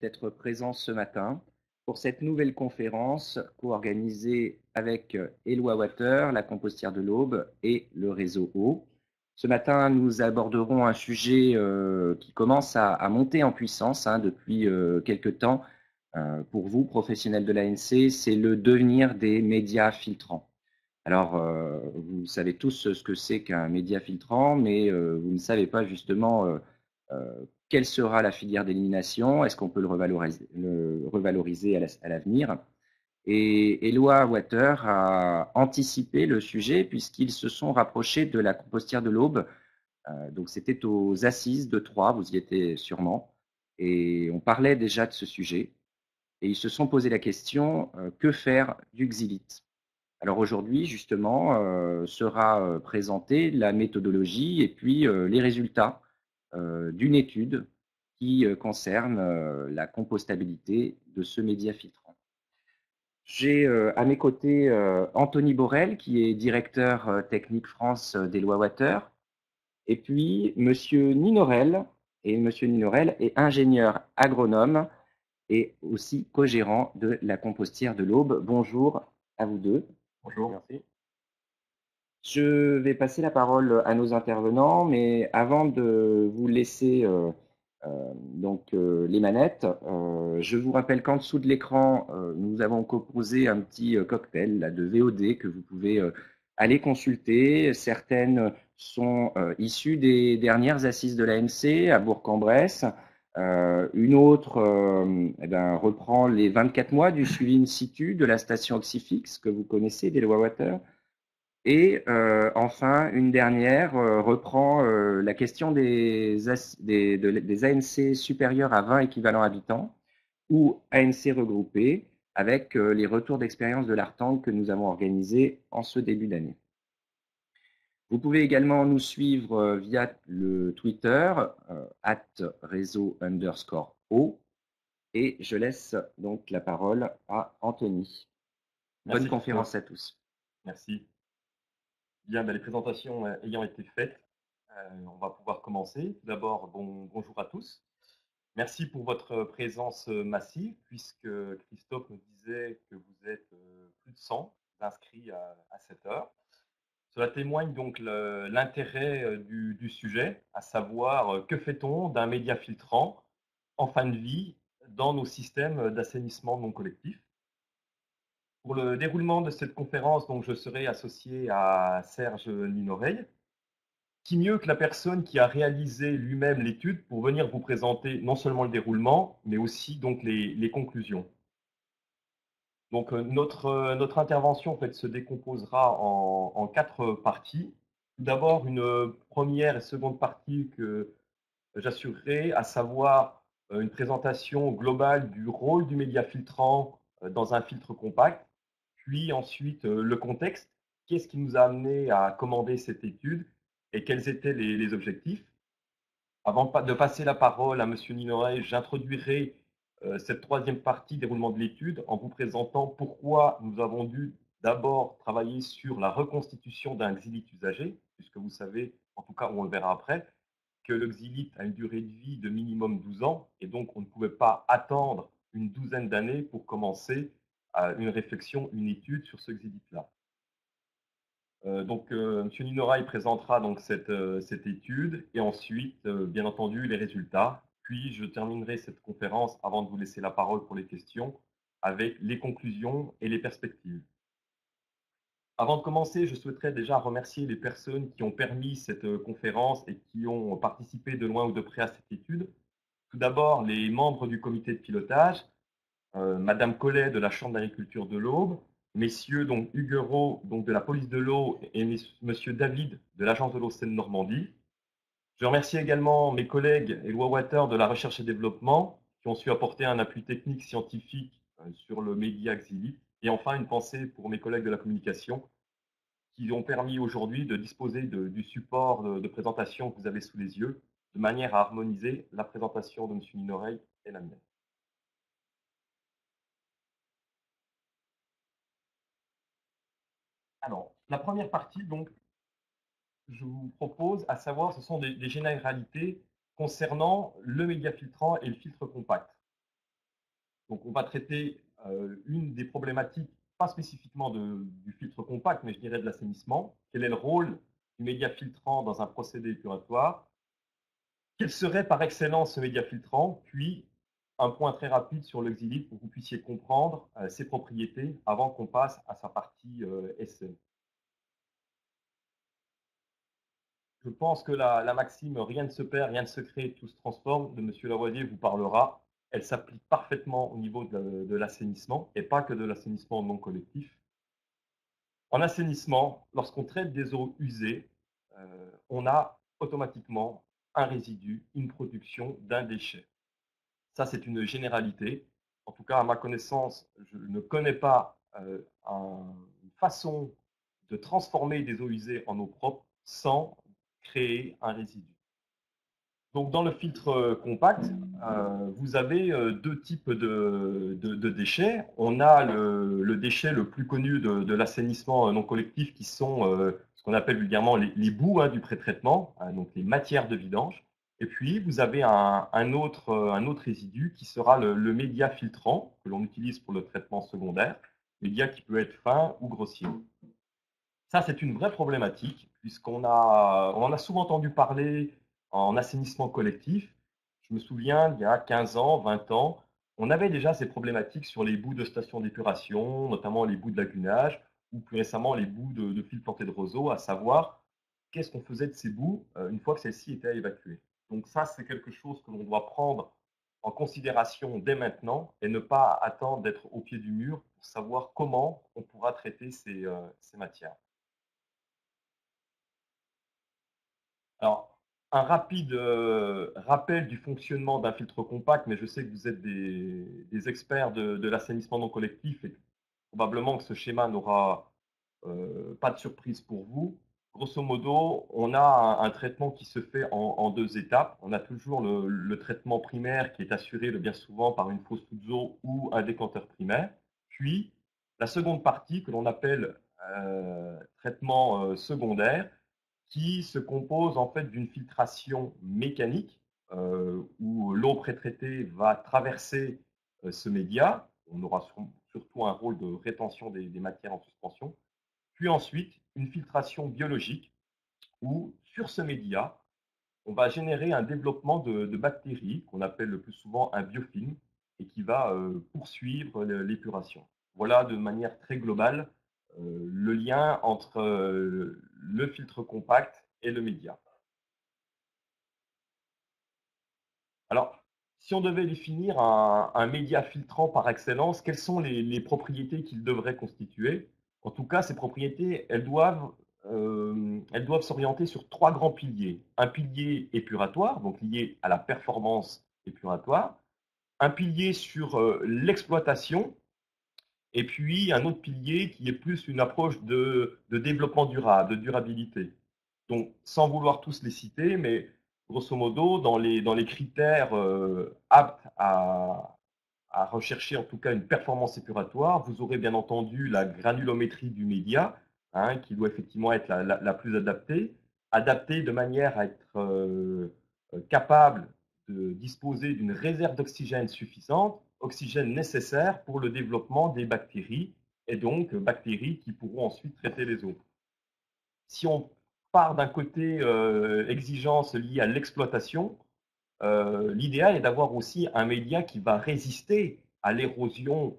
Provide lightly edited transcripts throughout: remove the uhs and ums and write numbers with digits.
d'être présent ce matin pour cette nouvelle conférence co-organisée avec Eloi Water, la Compostière de l'Aube et le réseau Eau. Ce matin, nous aborderons un sujet qui commence à monter en puissance depuis quelque temps pour vous, professionnels de l'ANC, c'est le devenir des médias filtrants. Alors, vous savez tous ce que c'est qu'un média filtrant, mais vous ne savez pas justement quelle sera la filière d'élimination, est-ce qu'on peut le revaloriser à l'avenir. Et Eloi Water a anticipé le sujet puisqu'ils se sont rapprochés de la compostière de l'Aube. Donc, c'était aux Assises de Troyes, vous y étiez sûrement, et on parlait déjà de ce sujet. Et ils se sont posé la question, que faire du xylite? Alors aujourd'hui, justement, sera présentée la méthodologie et puis les résultats d'une étude qui concerne la compostabilité de ce média filtrant. J'ai à mes côtés Anthony Borel, qui est directeur technique France d'Eloi Water, et puis Monsieur Ninorel, et Monsieur Ninorel est ingénieur agronome et aussi co-gérant de la compostière de l'Aube. Bonjour à vous deux. Bonjour. Merci. Je vais passer la parole à nos intervenants, mais avant de vous laisser les manettes, je vous rappelle qu'en dessous de l'écran, nous avons composé un petit cocktail là, de VOD que vous pouvez aller consulter. Certaines sont issues des dernières assises de l'AMC à Bourg-en-Bresse. Une autre reprend les 24 mois du suivi in situ de la station Oxyfix que vous connaissez, d'Eloi Water. Et enfin, une dernière reprend la question des ANC supérieurs à 20 équivalents habitants ou ANC regroupés avec les retours d'expérience de l'ARTANG que nous avons organisés en ce début d'année. Vous pouvez également nous suivre via le Twitter @réseau_o et je laisse donc la parole à Anthony. Bonne Merci conférence Christophe. à tous. Merci. Bien, les présentations ayant été faites, on va pouvoir commencer. Tout d'abord, bonjour à tous. Merci pour votre présence massive, puisque Christophe nous disait que vous êtes plus de 100 inscrits à cette heure. Cela témoigne donc l'intérêt du sujet, à savoir que fait-on d'un média filtrant en fin de vie dans nos systèmes d'assainissement non collectif. Pour le déroulement de cette conférence, donc, je serai associé à Serge Ninoreil. Qui mieux que la personne qui a réalisé lui-même l'étude pour venir vous présenter non seulement le déroulement, mais aussi donc les conclusions. Donc notre intervention en fait, se décomposera en 4 parties. Tout d'abord, une première et seconde partie que j'assurerai, à savoir une présentation globale du rôle du média filtrant dans un filtre compact, puis ensuite le contexte, qu'est-ce qui nous a amené à commander cette étude et quels étaient les objectifs. Avant de passer la parole à M. Ninoret, j'introduirai cette troisième partie, déroulement de l'étude, en vous présentant pourquoi nous avons dû d'abord travailler sur la reconstitution d'un xylite usagé, puisque vous savez, en tout cas on le verra après, que le xylite a une durée de vie de minimum 12 ans, et donc on ne pouvait pas attendre une douzaine d'années pour commencer une réflexion, une étude sur ce xylite-là. M. Ninoray présentera donc cette étude et ensuite, bien entendu, les résultats. Puis, je terminerai cette conférence, avant de vous laisser la parole pour les questions, avec les conclusions et les perspectives. Avant de commencer, je souhaiterais déjà remercier les personnes qui ont permis cette conférence et qui ont participé de loin ou de près à cette étude. Tout d'abord, les membres du comité de pilotage, Madame Collet de la Chambre d'agriculture de l'Aube, messieurs donc Huguerot donc de la police de l'eau et monsieur David de l'agence de l'eau Seine-Normandie. Je remercie également mes collègues Eloi Water de la recherche et développement qui ont su apporter un appui technique scientifique sur le média xylite. Et enfin, une pensée pour mes collègues de la communication qui ont permis aujourd'hui de disposer du support de présentation que vous avez sous les yeux, de manière à harmoniser la présentation de M. Ninoreil et la mienne. Alors, la première partie, donc, je vous propose, à savoir, ce sont des généralités concernant le média filtrant et le filtre compact. Donc, on va traiter une des problématiques, pas spécifiquement du filtre compact, mais je dirais de l'assainissement. Quel est le rôle du média filtrant dans un procédé épuratoire? Quel serait par excellence ce média filtrant? Puis, un point très rapide sur l'auxilique pour que vous puissiez comprendre ses propriétés avant qu'on passe à sa partie essai. Je pense que la maxime rien ne se perd, rien ne se crée, tout se transforme de Monsieur Lavoisier vous parlera. Elle s'applique parfaitement au niveau de l'assainissement et pas que de l'assainissement non collectif. En assainissement, lorsqu'on traite des eaux usées, on a automatiquement un résidu, une production d'un déchet. Ça, c'est une généralité. En tout cas, à ma connaissance, je ne connais pas une façon de transformer des eaux usées en eau propre sans créer un résidu. Donc, dans le filtre compact, vous avez deux types de déchets. On a le déchet le plus connu de l'assainissement non collectif qui sont ce qu'on appelle vulgairement les boues du pré-traitement, donc les matières de vidange. Et puis, vous avez un autre résidu qui sera le média filtrant que l'on utilise pour le traitement secondaire, média qui peut être fin ou grossier. Ça, c'est une vraie problématique, puisqu'on on en a souvent entendu parler en assainissement collectif. Je me souviens, il y a 15 ans, 20 ans, on avait déjà ces problématiques sur les boues de stations d'épuration, notamment les boues de lagunage, ou plus récemment les boues de fils plantés de roseaux, à savoir qu'est-ce qu'on faisait de ces boues une fois que celles-ci étaient évacuées. Donc ça, c'est quelque chose que l'on doit prendre en considération dès maintenant et ne pas attendre d'être au pied du mur pour savoir comment on pourra traiter ces matières. Alors, un rapide rappel du fonctionnement d'un filtre compact, mais je sais que vous êtes des experts de l'assainissement non collectif et probablement que ce schéma n'aura pas de surprise pour vous. Grosso modo, on a un traitement qui se fait en deux étapes. On a toujours le traitement primaire qui est assuré le bien souvent par une fausse d'eau ou un décanteur primaire. Puis, la seconde partie que l'on appelle traitement secondaire, qui se compose en fait d'une filtration mécanique où l'eau prétraitée va traverser ce média. On aura surtout un rôle de rétention des matières en suspension. Puis ensuite, une filtration biologique où sur ce média, on va générer un développement de bactéries qu'on appelle le plus souvent un biofilm et qui va poursuivre l'épuration. Voilà de manière très globale le lien entre le filtre compact et le média. Alors, si on devait définir un média filtrant par excellence, quelles sont les propriétés qu'il devrait constituer? En tout cas, ces propriétés, elles doivent s'orienter sur trois grands piliers. Un pilier épuratoire, donc lié à la performance épuratoire, un pilier sur l'exploitation, et puis un autre pilier qui est plus une approche de développement durable, de durabilité. Donc, sans vouloir tous les citer, mais grosso modo, dans les critères aptes à rechercher en tout cas une performance épuratoire, vous aurez bien entendu la granulométrie du média, qui doit effectivement être la plus adaptée de manière à être capable de disposer d'une réserve d'oxygène suffisante, oxygène nécessaire pour le développement des bactéries, et donc bactéries qui pourront ensuite traiter les eaux. Si on part d'un côté exigence liée à l'exploitation, l'idéal est d'avoir aussi un média qui va résister à l'érosion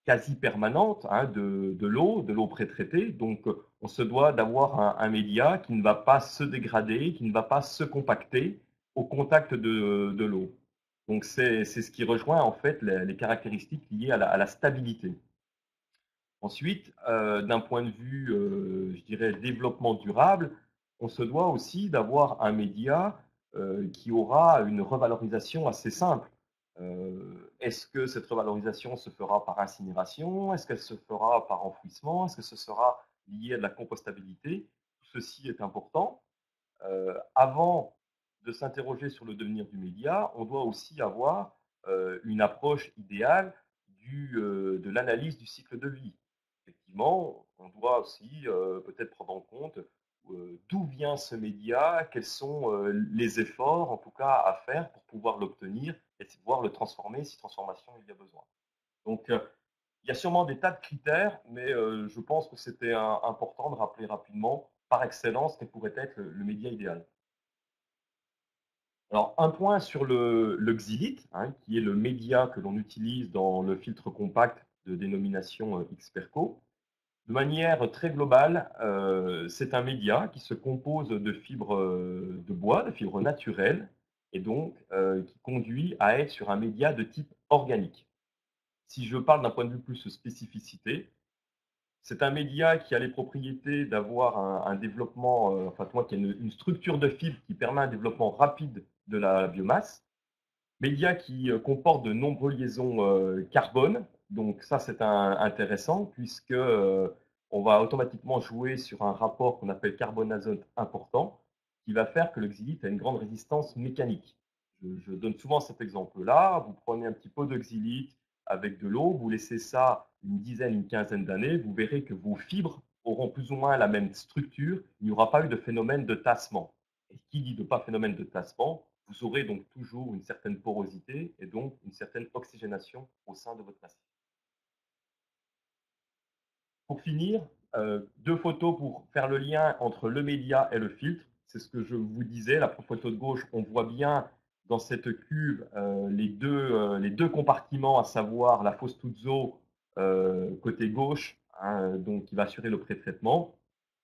quasi permanente de l'eau pré-traitée. Donc, on se doit d'avoir un média qui ne va pas se dégrader, qui ne va pas se compacter au contact de l'eau. Donc, c'est ce qui rejoint en fait les caractéristiques liées à la stabilité. Ensuite, d'un point de vue, je dirais, développement durable, on se doit aussi d'avoir un média qui aura une revalorisation assez simple. Est-ce que cette revalorisation se fera par incinération? Est-ce qu'elle se fera par enfouissement? Est-ce que ce sera lié à de la compostabilité? Tout ceci est important. Avant de s'interroger sur le devenir du média, on doit aussi avoir une approche idéale de l'analyse du cycle de vie. Effectivement, on doit aussi peut-être prendre en compte d'où vient ce média, quels sont les efforts en tout cas à faire pour pouvoir l'obtenir et pouvoir le transformer si transformation il y a besoin. Donc, il y a sûrement des tas de critères, mais je pense que c'était important de rappeler rapidement, par excellence, quel pourrait être le média idéal. Alors, un point sur le Xilith, hein, qui est le média que l'on utilise dans le filtre compact de dénomination Xperco. De manière très globale, c'est un média qui se compose de fibres de bois, de fibres naturelles, et donc qui conduit à être sur un média de type organique. Si je parle d'un point de vue plus spécificité, c'est un média qui a les propriétés d'avoir un développement, enfin moi, qui a une structure de fibre qui permet un développement rapide de la biomasse, média qui comporte de nombreuses liaisons carbone. Donc ça, c'est intéressant puisque on va automatiquement jouer sur un rapport qu'on appelle carbone-azote important qui va faire que le xylite a une grande résistance mécanique. Je donne souvent cet exemple-là. Vous prenez un petit pot de xylite avec de l'eau, vous laissez ça une dizaine, une quinzaine d'années, vous verrez que vos fibres auront plus ou moins la même structure. Il n'y aura pas eu de phénomène de tassement. Et qui dit de pas phénomène de tassement, vous aurez donc toujours une certaine porosité et donc une certaine oxygénation au sein de votre massif. Pour finir, deux photos pour faire le lien entre le média et le filtre. C'est ce que je vous disais. La photo de gauche, on voit bien dans cette cuve les deux compartiments, à savoir la fosse Tuzzo côté gauche, hein, donc qui va assurer le pré-traitement.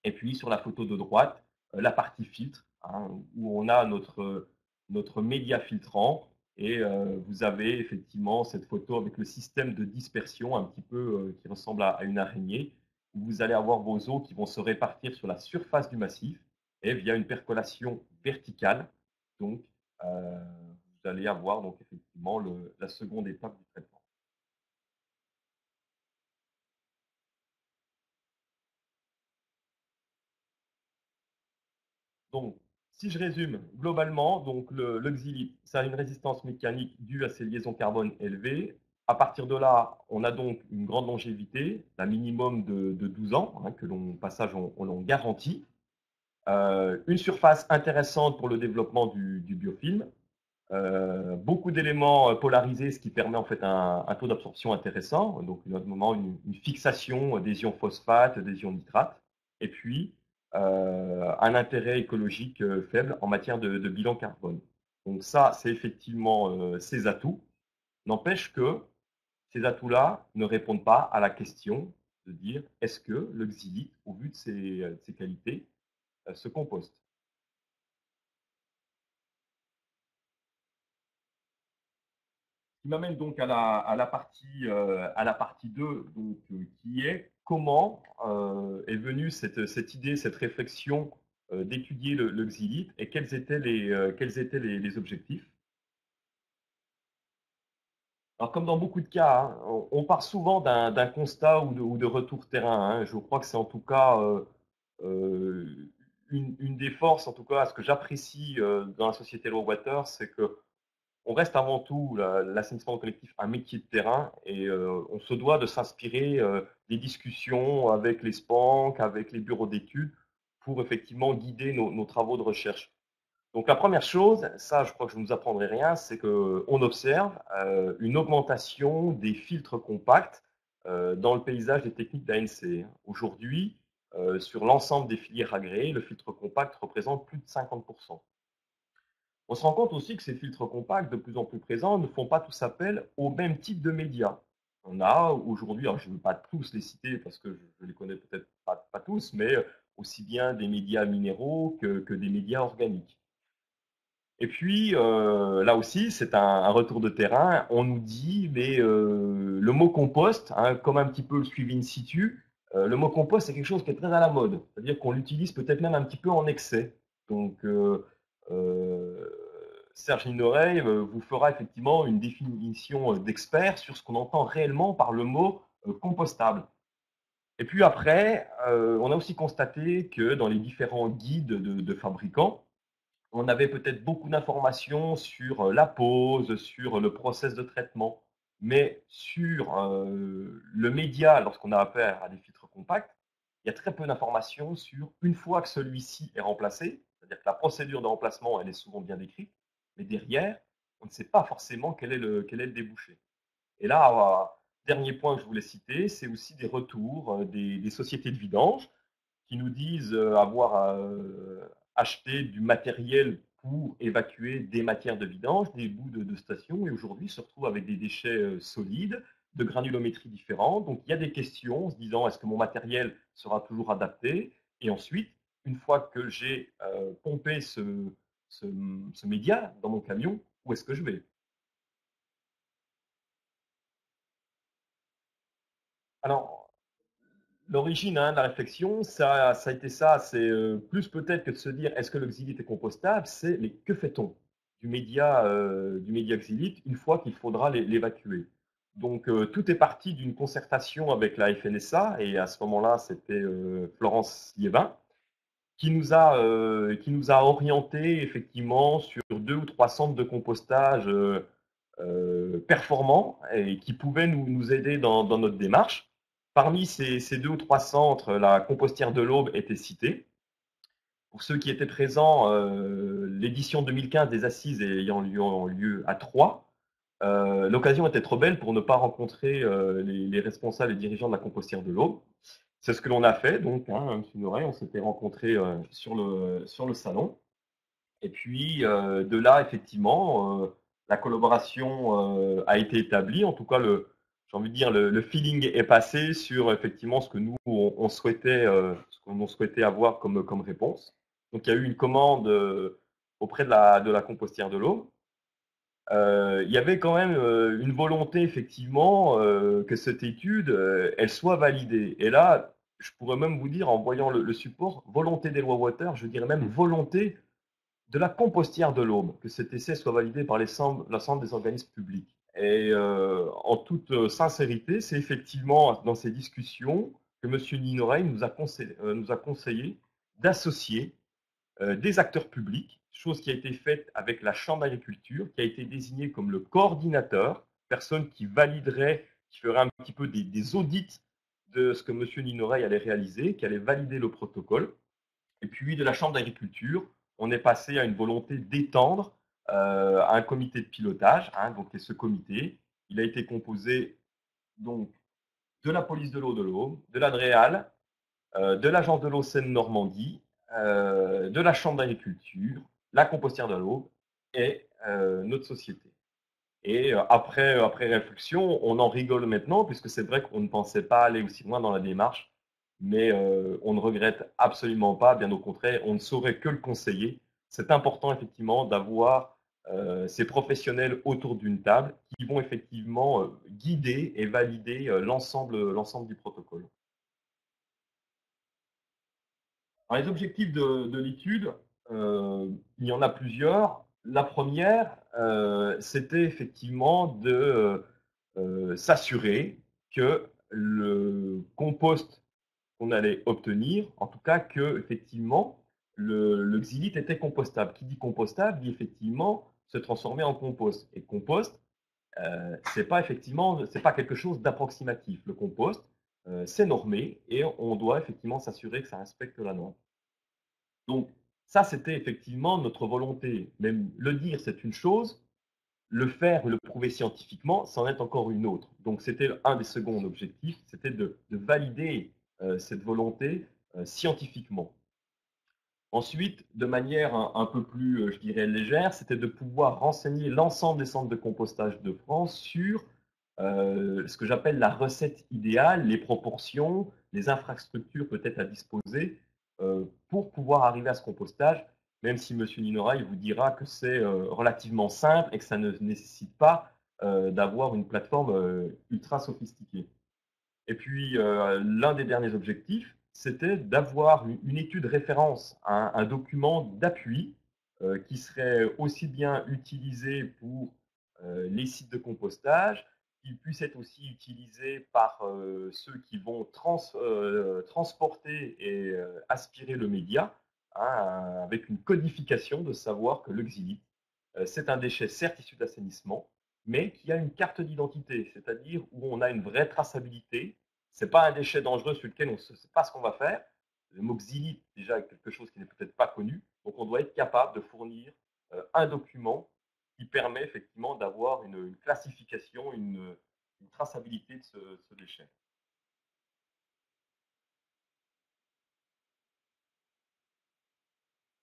Et puis sur la photo de droite, la partie filtre, hein, où on a notre média filtrant. Et vous avez effectivement cette photo avec le système de dispersion un petit peu qui ressemble à une araignée, où vous allez avoir vos eaux qui vont se répartir sur la surface du massif et via une percolation verticale. Donc, vous allez avoir donc effectivement la seconde étape du traitement. Donc, si je résume, globalement, donc le xylite, ça a une résistance mécanique due à ses liaisons carbone élevées. À partir de là, on a donc une grande longévité, un minimum de 12 ans, hein, que l'on passage on garantit. Une surface intéressante pour le développement du biofilm. Beaucoup d'éléments polarisés, ce qui permet en fait un taux d'absorption intéressant, donc notamment une fixation des ions phosphate, des ions nitrates, et puis un intérêt écologique faible en matière de bilan carbone. Donc ça, c'est effectivement ces atouts. N'empêche que ces atouts-là ne répondent pas à la question de dire est-ce que le xylite, au vu de ses qualités, se composte. Qui m'amène donc à la partie 2, donc, qui est comment est venue cette idée, cette réflexion d'étudier le xylite et quels étaient les objectifs. Alors, comme dans beaucoup de cas, hein, on part souvent d'un constat ou de retour terrain, hein. Je crois que c'est en tout cas une des forces, en tout cas, ce que j'apprécie dans la société Low Water, c'est que on reste avant tout l'assainissement collectif un métier de terrain et on se doit de s'inspirer des discussions avec les SPANC, avec les bureaux d'études pour effectivement guider nos travaux de recherche. Donc la première chose, ça je crois que je ne vous apprendrai rien, c'est qu'on observe une augmentation des filtres compacts dans le paysage des techniques d'ANC. Aujourd'hui, sur l'ensemble des filières agréées, le filtre compact représente plus de 50%. On se rend compte aussi que ces filtres compacts, de plus en plus présents, ne font pas tous appel au même type de médias. On a aujourd'hui, alors je ne veux pas tous les citer parce que je les connais peut-être pas tous, mais aussi bien des médias minéraux que des médias organiques. Et puis, là aussi, c'est un retour de terrain. On nous dit, mais le mot compost, hein, comme un petit peu le suivi in situ, le mot compost, c'est quelque chose qui est très à la mode. C'est-à-dire qu'on l'utilise peut-être même un petit peu en excès. Donc, euh, Serge Linoreille vous fera effectivement une définition d'expert sur ce qu'on entend réellement par le mot compostable. Et puis après, on a aussi constaté que dans les différents guides de fabricants, on avait peut-être beaucoup d'informations sur la pose, sur le process de traitement, mais sur le média, lorsqu'on a affaire à des filtres compacts, il y a très peu d'informations sur une fois que celui-ci est remplacé, c'est-à-dire que la procédure de remplacement, elle est souvent bien décrite, mais derrière, on ne sait pas forcément quel est le débouché. Et là, dernier point que je voulais citer, c'est aussi des retours des sociétés de vidange qui nous disent avoir acheté du matériel pour évacuer des matières de vidange, des bouts de station, et aujourd'hui se retrouvent avec des déchets solides, de granulométrie différente. Donc il y a des questions en se disant est-ce que mon matériel sera toujours adapté? Et ensuite, une fois que j'ai pompé ce média dans mon camion, où est-ce que je vais? Alors, l'origine de la réflexion, ça a été ça. C'est plus peut-être que de se dire est-ce que le xylite est compostable, c'est mais que fait-on du média xylite une fois qu'il faudra l'évacuer? Donc tout est parti d'une concertation avec la FNSA et à ce moment-là, c'était Florence Liévin qui nous a orienté effectivement sur 2 ou 3 centres de compostage performants et qui pouvaient nous aider dans notre démarche. Parmi ces 2 ou 3 centres, la compostière de l'Aube était citée. Pour ceux qui étaient présents, l'édition 2015 des assises ayant lieu à Troyes, l'occasion était trop belle pour ne pas rencontrer les responsables et dirigeants de la compostière de l'Aube. C'est ce que l'on a fait, donc, M. Noret, on s'était rencontrés sur le salon. Et puis, de là, effectivement, la collaboration a été établie. En tout cas, j'ai envie de dire, le feeling est passé sur effectivement ce que nous, on souhaitait, ce qu'on souhaitait avoir comme réponse. Donc, il y a eu une commande auprès de la compostière de l'eau. Il y avait quand même une volonté, effectivement, que cette étude, elle soit validée. Et là, je pourrais même vous dire, en voyant le support, volonté des lois Water, je dirais même volonté de la compostière de l'Aube, que cet essai soit validé par l'ensemble des organismes publics. Et en toute sincérité, c'est effectivement dans ces discussions que M. Ninoreil nous a conseillé d'associer des acteurs publics, chose qui a été faite avec la Chambre d'agriculture, qui a été désignée comme le coordinateur, personne qui validerait, qui ferait un petit peu des audits de ce que M. Ninoreil allait réaliser, qui allait valider le protocole. Et puis de la Chambre d'agriculture, on est passé à une volonté d'étendre à un comité de pilotage. Donc, et ce comité, il a été composé donc de la police de l'eau de l'Aube, de l'Adréal, de l'agence de l'eau Seine-Normandie, de la Chambre d'agriculture, la compostière de l'Aube et notre société. Et après réflexion, on en rigole maintenant, puisque c'est vrai qu'on ne pensait pas aller aussi loin dans la démarche, mais on ne regrette absolument pas, bien au contraire, on ne saurait que le conseiller. C'est important effectivement d'avoir ces professionnels autour d'une table qui vont effectivement guider et valider l'ensemble du protocole. Alors, les objectifs de l'étude, il y en a plusieurs. La première, c'était effectivement de s'assurer que le compost qu'on allait obtenir, en tout cas que effectivement le xylite était compostable. Qui dit compostable dit effectivement se transformer en compost. Et compost, c'est pas quelque chose d'approximatif. Le compost, c'est normé et on doit effectivement s'assurer que ça respecte la norme. Donc ça, c'était effectivement notre volonté. Même le dire, c'est une chose, le faire, le prouver scientifiquement, c'en est encore une autre. Donc c'était un des seconds objectifs, c'était de valider cette volonté scientifiquement. Ensuite, de manière un peu plus, je dirais, légère, c'était de pouvoir renseigner l'ensemble des centres de compostage de France sur ce que j'appelle la recette idéale, les proportions, les infrastructures peut-être à disposer pour pouvoir arriver à ce compostage, même si M. Ninora il vous dira que c'est relativement simple et que ça ne nécessite pas d'avoir une plateforme ultra sophistiquée. Et puis, l'un des derniers objectifs, c'était d'avoir une étude référence, un document d'appui qui serait aussi bien utilisé pour les sites de compostage, qui puisse être aussi utilisé par ceux qui vont transporter et aspirer le média, avec une codification de savoir que le xylite, c'est un déchet certes issu d'assainissement, mais qui a une carte d'identité, c'est-à-dire où on a une vraie traçabilité. Ce n'est pas un déchet dangereux sur lequel on ne sait pas ce qu'on va faire. Le mot xylite, déjà, est quelque chose qui n'est peut-être pas connu. Donc, on doit être capable de fournir un document qui permet effectivement d'avoir une classification, une traçabilité de ce déchet.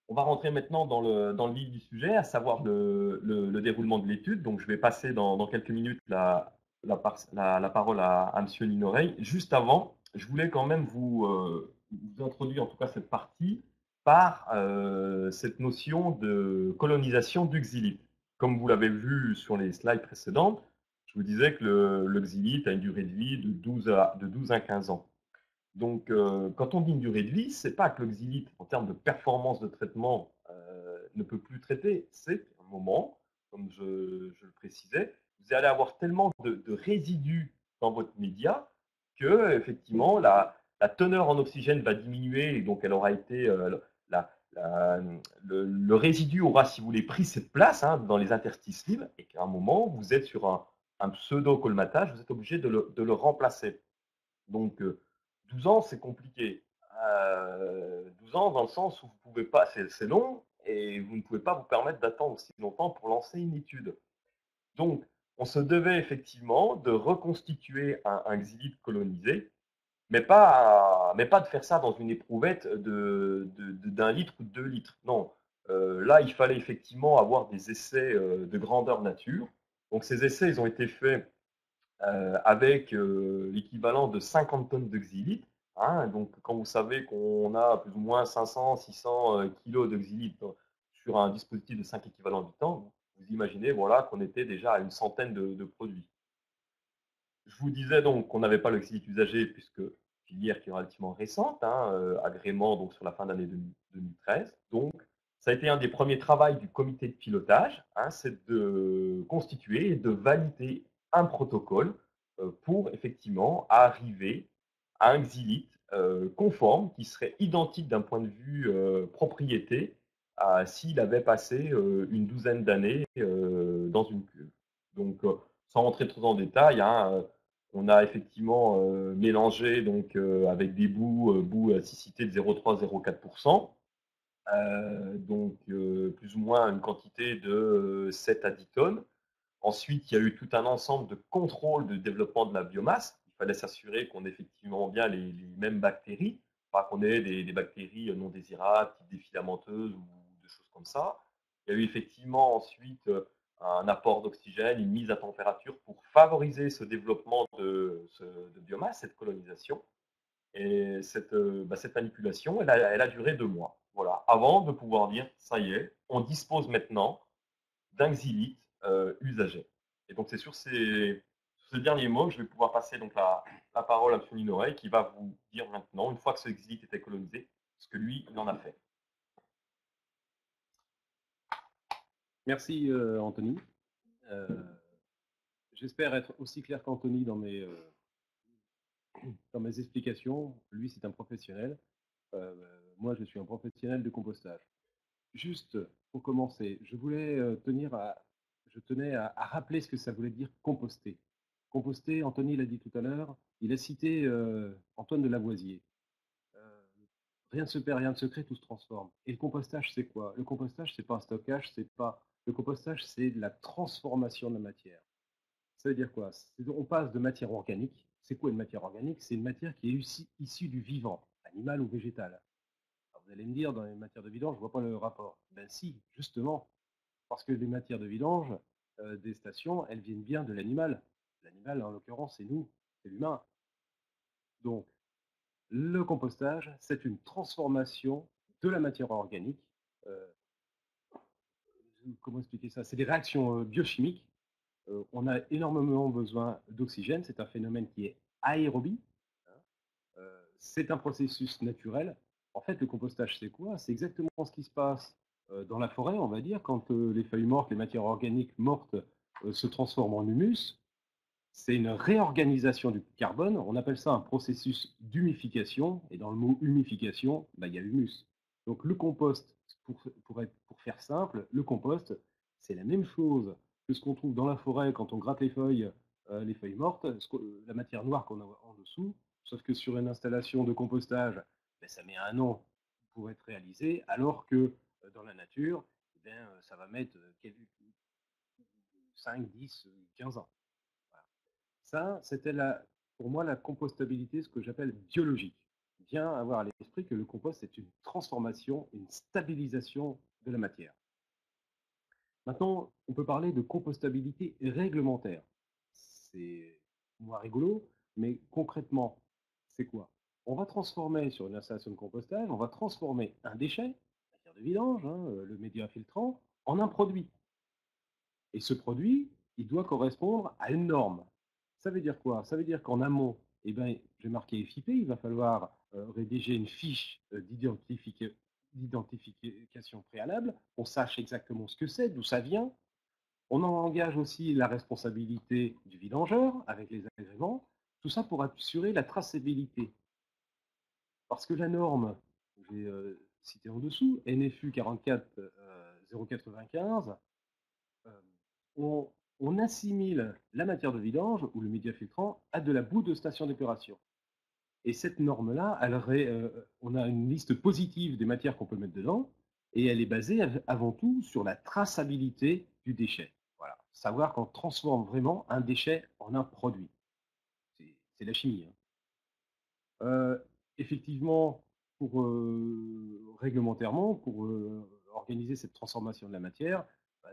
On va rentrer maintenant dans le vif du sujet, à savoir le déroulement de l'étude. Donc, je vais passer dans quelques minutes la parole à M. Ninorey. Juste avant, je voulais quand même vous introduire, en tout cas cette partie, par cette notion de colonisation du xylite. Comme vous l'avez vu sur les slides précédentes, je vous disais que le xylite a une durée de vie de 12 à 15 ans. Donc, quand on dit une durée de vie, ce n'est pas que le xylite, en termes de performance de traitement, ne peut plus traiter. C'est un moment, comme je le précisais, vous allez avoir tellement de résidus dans votre média que, effectivement, la teneur en oxygène va diminuer et donc elle aura été le résidu aura, si vous voulez, pris cette place dans les interstices libres et qu'à un moment, vous êtes sur un pseudo-colmatage, vous êtes obligé de le remplacer. Donc, 12 ans, c'est compliqué. 12 ans dans le sens où vous pouvez pas, c'est long, et vous ne pouvez pas vous permettre d'attendre aussi longtemps pour lancer une étude. Donc, on se devait effectivement de reconstituer un xylite colonisé, mais pas de faire ça dans une éprouvette d'un litre ou de 2 litres. Non. Là, il fallait effectivement avoir des essais de grandeur nature. Donc, ces essais, ils ont été faits avec l'équivalent de 50 tonnes de xylite. Donc, quand vous savez qu'on a plus ou moins 500, 600 kilos de xylite sur un dispositif de 5 équivalents habitants, vous imaginez voilà, qu'on était déjà à une centaine de produits. Je vous disais donc qu'on n'avait pas le xylite usagé, puisque filière qui est relativement récente, agrément donc sur la fin d'année 2013. Donc, ça a été un des premiers travaux du comité de pilotage, c'est de constituer et de valider un protocole pour effectivement arriver à un xylite conforme qui serait identique d'un point de vue propriété s'il avait passé une douzaine d'années dans une cuve. Donc, sans rentrer trop en détail, on a effectivement mélangé donc, avec des bouts à acidité de 0,3-0,4%, donc plus ou moins une quantité de 7 à 10 tonnes. Ensuite, il y a eu tout un ensemble de contrôles de développement de la biomasse. Il fallait s'assurer qu'on ait effectivement bien les mêmes bactéries, pas qu'on ait des bactéries non désirables, type des filamenteuses ou des choses comme ça. Il y a eu effectivement ensuite un apport d'oxygène, une mise à température pour favoriser ce développement de biomasse, cette colonisation. Et cette manipulation, elle a duré 2 mois. Voilà, avant de pouvoir dire, ça y est, on dispose maintenant d'un xylite usagé. Et donc, c'est sur ces derniers mots que je vais pouvoir passer donc la parole à M. Ninorey qui va vous dire maintenant, une fois que ce xylite était colonisé, ce que lui, il en a fait. Merci Anthony. J'espère être aussi clair qu'Anthony dans mes explications. Lui, c'est un professionnel. Moi, je suis un professionnel de compostage. Juste pour commencer, je tenais à rappeler ce que ça voulait dire composter. Composter, Anthony l'a dit tout à l'heure, il a cité Antoine de Lavoisier. Rien ne se perd, rien ne se crée, tout se transforme. Et le compostage, c'est quoi? Le compostage, c'est pas un stockage, c'est pas. Le compostage, c'est de la transformation de la matière. Ça veut dire quoi? On passe de matière organique. C'est quoi une matière organique? C'est une matière qui est issue du vivant, animal ou végétal. Alors vous allez me dire, dans les matières de vidange, je ne vois pas le rapport. Ben si, justement, parce que les matières de vidange des stations, elles viennent bien de l'animal. L'animal, en l'occurrence, c'est nous, c'est l'humain. Donc, le compostage, c'est une transformation de la matière organique. Comment expliquer ça? C'est des réactions biochimiques. On a énormément besoin d'oxygène. C'est un phénomène qui est aérobie. C'est un processus naturel. En fait, le compostage, c'est quoi? C'est exactement ce qui se passe dans la forêt, on va dire, quand les feuilles mortes, les matières organiques mortes se transforment en humus. C'est une réorganisation du carbone. On appelle ça un processus d'humification. Et dans le mot humification, il y a humus. Donc le compost, pour faire simple, le compost, c'est la même chose que ce qu'on trouve dans la forêt quand on gratte les feuilles mortes, la matière noire qu'on a en dessous, sauf que sur une installation de compostage, ça met un an pour être réalisé, alors que dans la nature, ça va mettre 5, 10, 15 ans. Ça, c'était pour moi la compostabilité, ce que j'appelle biologique. Bien avoir à l'esprit que le compost, c'est une transformation, une stabilisation de la matière. Maintenant, on peut parler de compostabilité réglementaire. C'est moins rigolo, mais concrètement, c'est quoi? On va transformer sur une installation de compostage, on va transformer un déchet, matière de vidange, hein, le média filtrant, en un produit. Et ce produit, il doit correspondre à une norme. Ça veut dire quoi? Ça veut dire qu'en amont, eh ben, j'ai marqué FIP, il va falloir rédiger une fiche d'identification préalable, on sache exactement ce que c'est, d'où ça vient. On en engage aussi la responsabilité du vidangeur avec les agréments, tout ça pour assurer la traçabilité. Parce que la norme, j'ai cité en dessous, NFU 44 095, on assimile la matière de vidange ou le média filtrant à de la boue de station d'épuration. Et cette norme-là, on a une liste positive des matières qu'on peut mettre dedans, et elle est basée avant tout sur la traçabilité du déchet. Voilà. Savoir qu'on transforme vraiment un déchet en un produit. C'est la chimie. Effectivement, réglementairement, pour organiser cette transformation de la matière,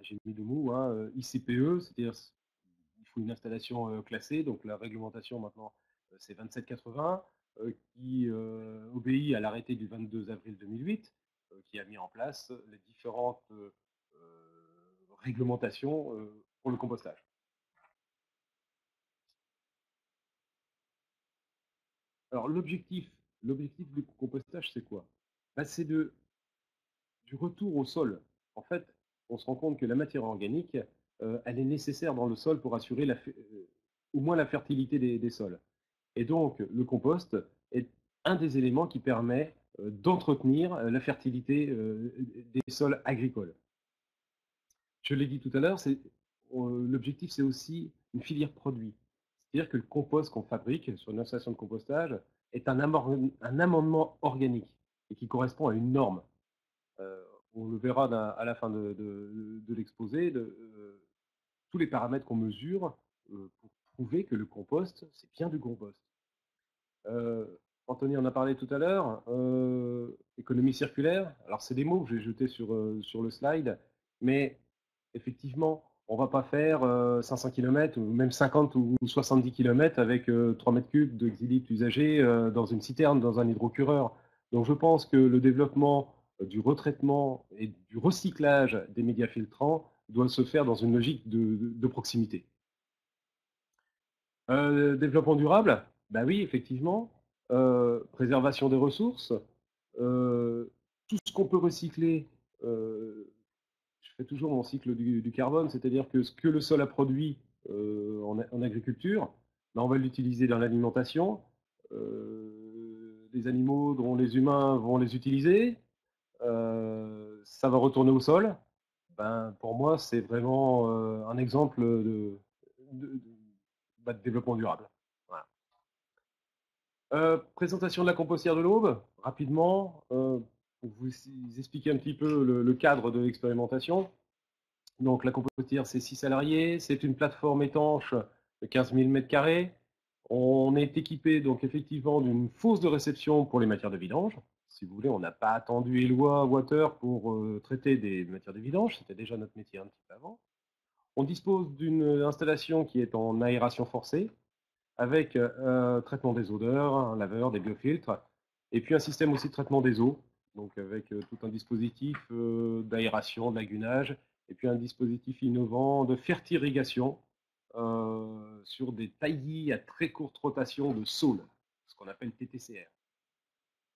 j'ai mis le mot ICPE, c'est-à-dire il faut une installation classée, donc la réglementation maintenant c'est 2780, qui obéit à l'arrêté du 22 avril 2008, qui a mis en place les différentes réglementations pour le compostage. Alors l'objectif du compostage, c'est quoi? C'est du retour au sol. En fait, on se rend compte que la matière organique, elle est nécessaire dans le sol pour assurer au moins la fertilité des sols. Et donc, le compost est un des éléments qui permet d'entretenir la fertilité des sols agricoles. Je l'ai dit tout à l'heure, l'objectif, c'est aussi une filière produit. C'est-à-dire que le compost qu'on fabrique sur une installation de compostage est un amendement organique et qui correspond à une norme. On le verra à la fin de l'exposé, tous les paramètres qu'on mesure pour prouver que le compost, c'est bien du compost. Anthony en a parlé tout à l'heure, économie circulaire. Alors, c'est des mots que j'ai jetés sur le slide, mais effectivement, on ne va pas faire 500 km ou même 50 ou 70 km avec 3 mètres cubes de xylite usagé dans une citerne, dans un hydrocureur. Donc, je pense que le développement du retraitement et du recyclage des médias filtrants doit se faire dans une logique de proximité. Développement durable, bah oui, effectivement. Préservation des ressources. Tout ce qu'on peut recycler, je fais toujours mon cycle du carbone, c'est-à-dire que ce que le sol a produit en agriculture, on va l'utiliser dans l'alimentation. Les animaux dont les humains vont les utiliser, ça va retourner au sol. Pour moi, c'est vraiment un exemple de développement durable. Voilà. Présentation de la compostière de l'Aube, rapidement, pour vous expliquer un petit peu le cadre de l'expérimentation. Donc la compostière, c'est 6 salariés, c'est une plateforme étanche de 15 000 m². On est équipé donc effectivement d'une fosse de réception pour les matières de vidange. Si vous voulez, on n'a pas attendu Eloi Water pour traiter des matières de vidange, c'était déjà notre métier un petit peu avant. On dispose d'une installation qui est en aération forcée, avec traitement des odeurs, un laveur, des biofiltres, et puis un système aussi de traitement des eaux, donc avec tout un dispositif d'aération, de lagunage, et puis un dispositif innovant de fertirrigation sur des taillis à très courte rotation de saules, ce qu'on appelle TTCR.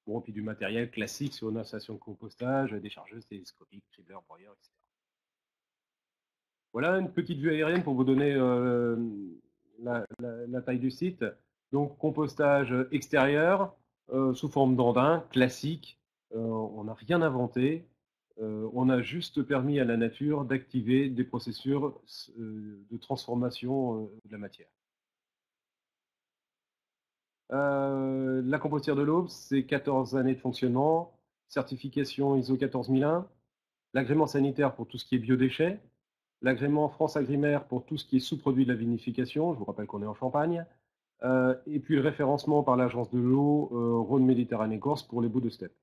Bon, puis du matériel classique sur une installation de compostage, déchargeuse télescopique, cribleur, broyeur, etc. Voilà une petite vue aérienne pour vous donner la taille du site. Donc compostage extérieur sous forme d'andin, classique. On n'a rien inventé. On a juste permis à la nature d'activer des processus de transformation de la matière. La compostière de l'Aube, c'est 14 années de fonctionnement, certification ISO 14001, l'agrément sanitaire pour tout ce qui est biodéchets, l'agrément France Agrimaire pour tout ce qui est sous-produit de la vinification. Je vous rappelle qu'on est en Champagne. Et puis le référencement par l'Agence de l'eau Rhône-Méditerranée-Corse pour les bouts de steppe.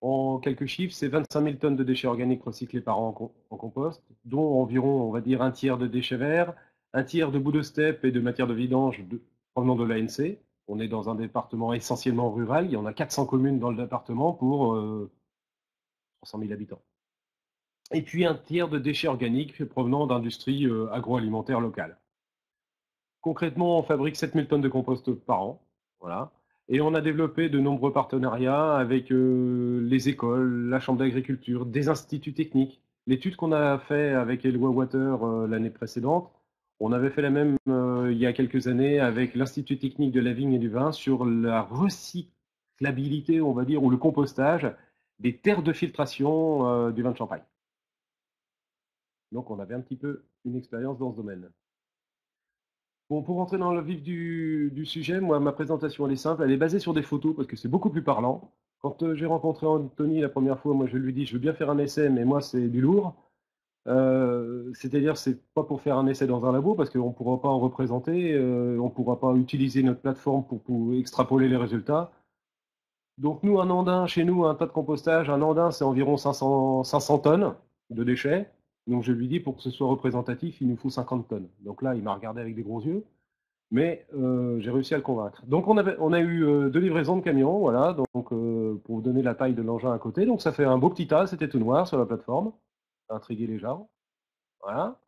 En quelques chiffres, c'est 25 000 tonnes de déchets organiques recyclés par an en compost, dont environ, on va dire, un tiers de déchets verts, un tiers de bouts de steppe et de matière de vidange provenant de l'ANC. On est dans un département essentiellement rural. Il y en a 400 communes dans le département pour 300 000 habitants. Et puis un tiers de déchets organiques provenant d'industries agroalimentaires locales. Concrètement, on fabrique 7 000 tonnes de compost par an. Voilà. Et on a développé de nombreux partenariats avec les écoles, la Chambre d'agriculture, des instituts techniques. L'étude qu'on a fait avec Eloi Water l'année précédente, on avait fait la même il y a quelques années avec l'Institut technique de la vigne et du vin sur la recyclabilité, on va dire, ou le compostage des terres de filtration du vin de Champagne. Donc on avait un petit peu une expérience dans ce domaine. Bon, pour rentrer dans le vif du sujet, moi, ma présentation, elle est simple. Elle est basée sur des photos parce que c'est beaucoup plus parlant. Quand j'ai rencontré Anthony la première fois, moi, je lui dis, je veux bien faire un essai, mais moi, c'est du lourd. C'est-à-dire, c'est pas pour faire un essai dans un labo parce qu'on ne pourra pas en représenter, on ne pourra pas utiliser notre plateforme pour extrapoler les résultats. Donc, nous, un andin, chez nous, un tas de compostage, un andin, c'est environ 500 tonnes de déchets. Donc, je lui dis, pour que ce soit représentatif, il nous faut 50 tonnes. Donc là, il m'a regardé avec des gros yeux. Mais j'ai réussi à le convaincre. Donc on a eu 2 livraisons de camions, voilà, donc pour vous donner la taille de l'engin à côté. Donc ça fait un beau petit tas, c'était tout noir sur la plateforme, intrigué les gens. Voilà.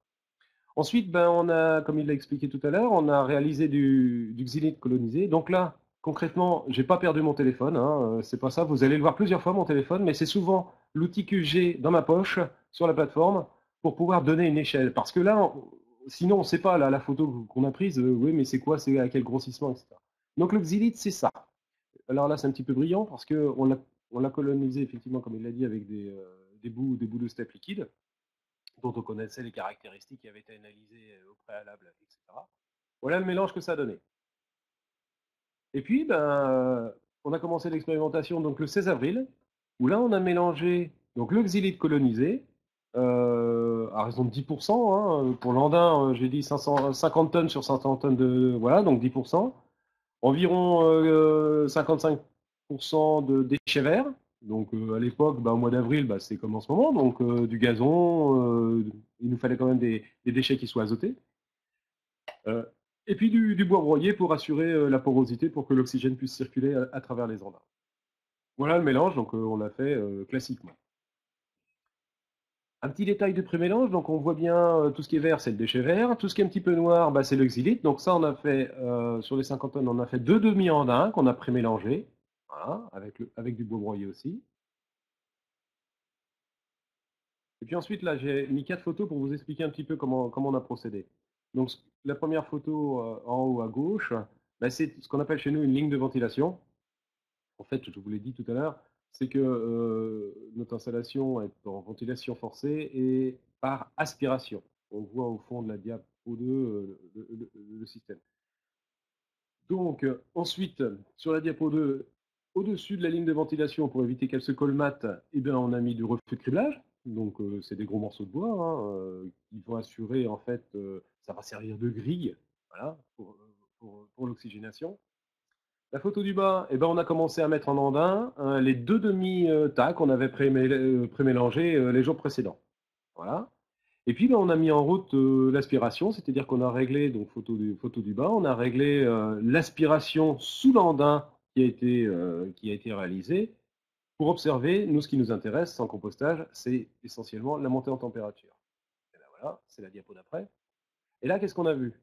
Ensuite, ben, on a, comme il l'a expliqué tout à l'heure, on a réalisé du xylite colonisé. Donc là, concrètement, j'ai pas perdu mon téléphone, hein, c'est pas ça. Vous allez le voir plusieurs fois mon téléphone, mais c'est souvent l'outil que j'ai dans ma poche sur la plateforme pour pouvoir donner une échelle. Parce que là, sinon, on ne sait pas la photo qu'on a prise. Oui, mais c'est quoi, c'est à quel grossissement, etc. Donc le xylite, c'est ça. Alors là, c'est un petit peu brillant parce que on l'a colonisé effectivement, comme il l'a dit, avec des bouts de steppe liquide dont on connaissait les caractéristiques qui avaient été analysées au préalable, etc. Voilà le mélange que ça a donné. Et puis, ben, on a commencé l'expérimentation donc le 16 avril, où là, on a mélangé donc le xylite colonisé à raison de 10%. Hein, pour l'andin, j'ai dit 50 tonnes sur 500 tonnes de... Voilà, donc 10%. Environ 55% de déchets verts. Donc à l'époque, bah, au mois d'avril, bah, c'est comme en ce moment, donc du gazon, il nous fallait quand même des déchets qui soient azotés. Et puis du bois broyé pour assurer la porosité pour que l'oxygène puisse circuler à travers les andins. Voilà le mélange, donc on l'a fait classiquement. Un petit détail de pré-mélange, donc on voit bien tout ce qui est vert, c'est le déchet vert, tout ce qui est un petit peu noir, bah, c'est le xylite. Donc ça, on a fait, sur les 50 tonnes, on a fait 2 demi-andins qu'on a pré-mélangés, voilà, avec du bois broyé aussi. Et puis ensuite, là, j'ai mis 4 photos pour vous expliquer un petit peu comment on a procédé. Donc la première photo en haut à gauche, bah, c'est ce qu'on appelle chez nous une ligne de ventilation. En fait, je vous l'ai dit tout à l'heure, c'est que notre installation est en ventilation forcée et par aspiration. On voit au fond de la diapo 2 le système. Donc, ensuite, sur la diapo 2, au-dessus de la ligne de ventilation, pour éviter qu'elle se colmate, eh bien, on a mis du refus de criblage. Donc, c'est des gros morceaux de bois hein, qui vont assurer, en fait, ça va servir de grille voilà, pour l'oxygénation. La photo du bas, eh ben, on a commencé à mettre en andin les 2 demi-tas qu'on avait pré-mélangés les jours précédents. Voilà. Et puis ben, on a mis en route l'aspiration, c'est-à-dire qu'on a réglé, donc photo du bas, on a réglé l'aspiration sous l'andin qui a été réalisée pour observer, nous ce qui nous intéresse en compostage, c'est essentiellement la montée en température. Et ben, voilà, c'est la diapo d'après. Et là, qu'est-ce qu'on a vu?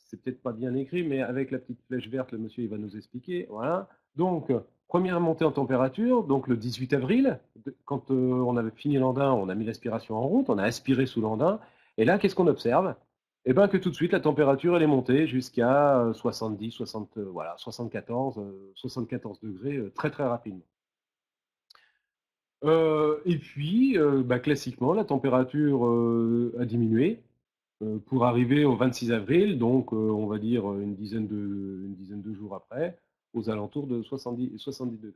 C'est peut-être pas bien écrit, mais avec la petite flèche verte, le monsieur il va nous expliquer. Voilà. Donc, première montée en température, donc le 18 avril, quand on avait fini l'andin, on a mis l'aspiration en route, on a aspiré sous l'andin, et là, qu'est-ce qu'on observe? Eh bien, que tout de suite, la température, elle est montée jusqu'à 70, 60, voilà, 74, 74 degrés, très très rapidement. Et puis, bah, classiquement, la température a diminué pour arriver au 26 avril, donc on va dire une dizaine de jours après, aux alentours de 70 degrés.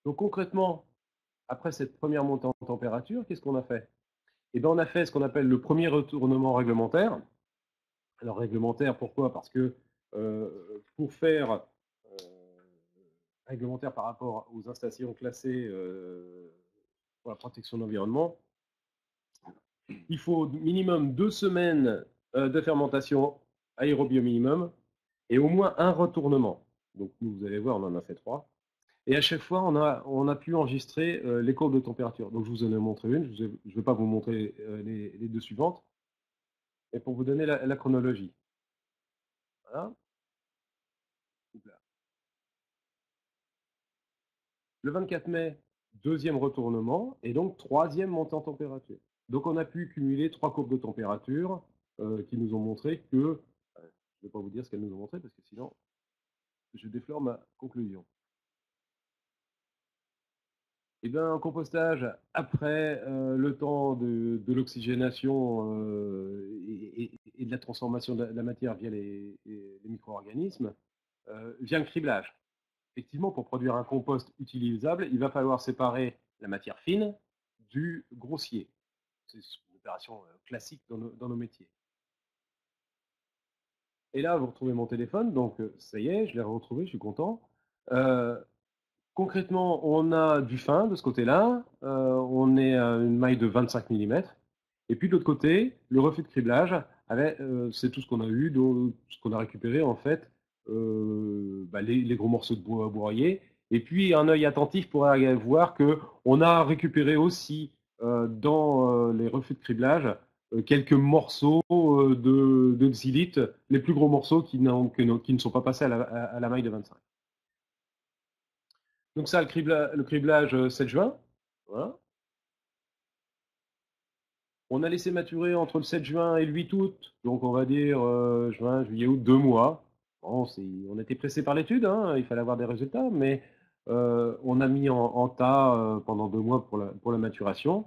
Donc concrètement, après cette première montée en température, qu'est-ce qu'on a fait? Eh bien, on a fait ce qu'on appelle le premier retournement réglementaire. Alors, réglementaire, pourquoi? Parce que pour faire réglementaire par rapport aux installations classées pour la protection de l'environnement, il faut minimum 2 semaines de fermentation aérobie au minimum et au moins un retournement. Donc, vous allez voir, on en a fait 3. Et à chaque fois, on a pu enregistrer les courbes de température. Donc, je vous en ai montré une. Je ne vais pas vous montrer les deux suivantes. Et pour vous donner la chronologie. Voilà. Le 24 mai, deuxième retournement, et donc troisième montée en température. Donc, on a pu cumuler 3 courbes de température qui nous ont montré que, je ne vais pas vous dire ce qu'elles nous ont montré, parce que sinon, je déflore ma conclusion. Et bien, un compostage, après le temps de l'oxygénation et de la transformation de la matière via les micro-organismes, vient le criblage. Effectivement, pour produire un compost utilisable, il va falloir séparer la matière fine du grossier. C'est une opération classique dans nos métiers. Et là, vous retrouvez mon téléphone, donc ça y est, je l'ai retrouvé, je suis content. Concrètement, on a du fin de ce côté-là, on est à une maille de 25 mm. Et puis de l'autre côté, le refus de criblage, c'est tout ce qu'on a eu, ce qu'on a récupéré en fait, les gros morceaux de bois broyés. Et puis un œil attentif pourrait voir qu'on a récupéré aussi dans les refus de criblage quelques morceaux de xylite, les plus gros morceaux qui ne sont pas passés à la maille de 25. Donc ça, le criblage 7 juin. Voilà. On a laissé maturer entre le 7 juin et le 8 août, donc on va dire juin, juillet, août, 2 mois. Bon, on était pressé par l'étude, hein, il fallait avoir des résultats, mais on a mis en tas pendant 2 mois pour la maturation.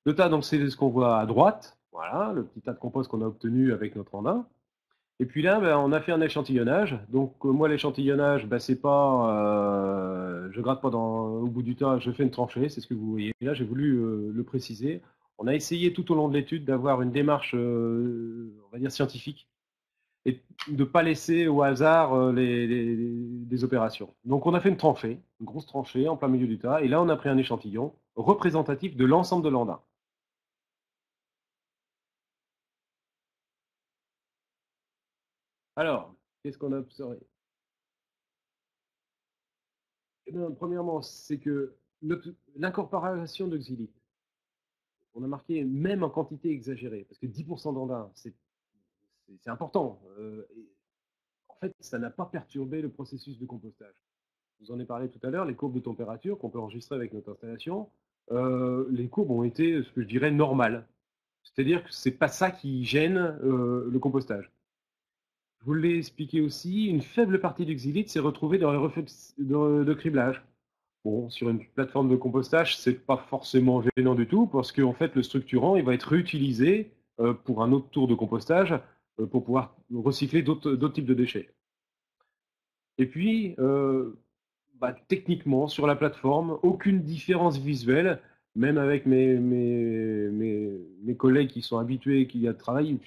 Le tas, donc c'est ce qu'on voit à droite, voilà, le petit tas de compost qu'on a obtenu avec notre andin. Et puis là, on a fait un échantillonnage. Donc moi, l'échantillonnage, c'est pas, je gratte pas au bout du tas, je fais une tranchée, c'est ce que vous voyez. Là, j'ai voulu le préciser. On a essayé tout au long de l'étude d'avoir une démarche, on va dire scientifique, et de ne pas laisser au hasard les opérations. Donc on a fait une tranchée, une grosse tranchée en plein milieu du tas, et là on a pris un échantillon représentatif de l'ensemble de l'andin. Alors, qu'est-ce qu'on a observé? Eh bien, premièrement, c'est que l'incorporation de xylite, on a marqué même en quantité exagérée, parce que 10% d'andin, c'est important. En fait, ça n'a pas perturbé le processus de compostage. Je vous en ai parlé tout à l'heure, les courbes de température qu'on peut enregistrer avec notre installation, les courbes ont été, ce que je dirais, normales. C'est-à-dire que ce n'est pas ça qui gêne le compostage. Je vous l'ai expliqué aussi, une faible partie du xylite s'est retrouvée dans les reflets de criblage. Bon, sur une plateforme de compostage, c'est pas forcément gênant du tout, parce qu'en fait, le structurant, il va être réutilisé pour un autre tour de compostage pour pouvoir recycler d'autres types de déchets. Et puis, techniquement, sur la plateforme, aucune différence visuelle, même avec mes collègues qui sont habitués, qui travaillent,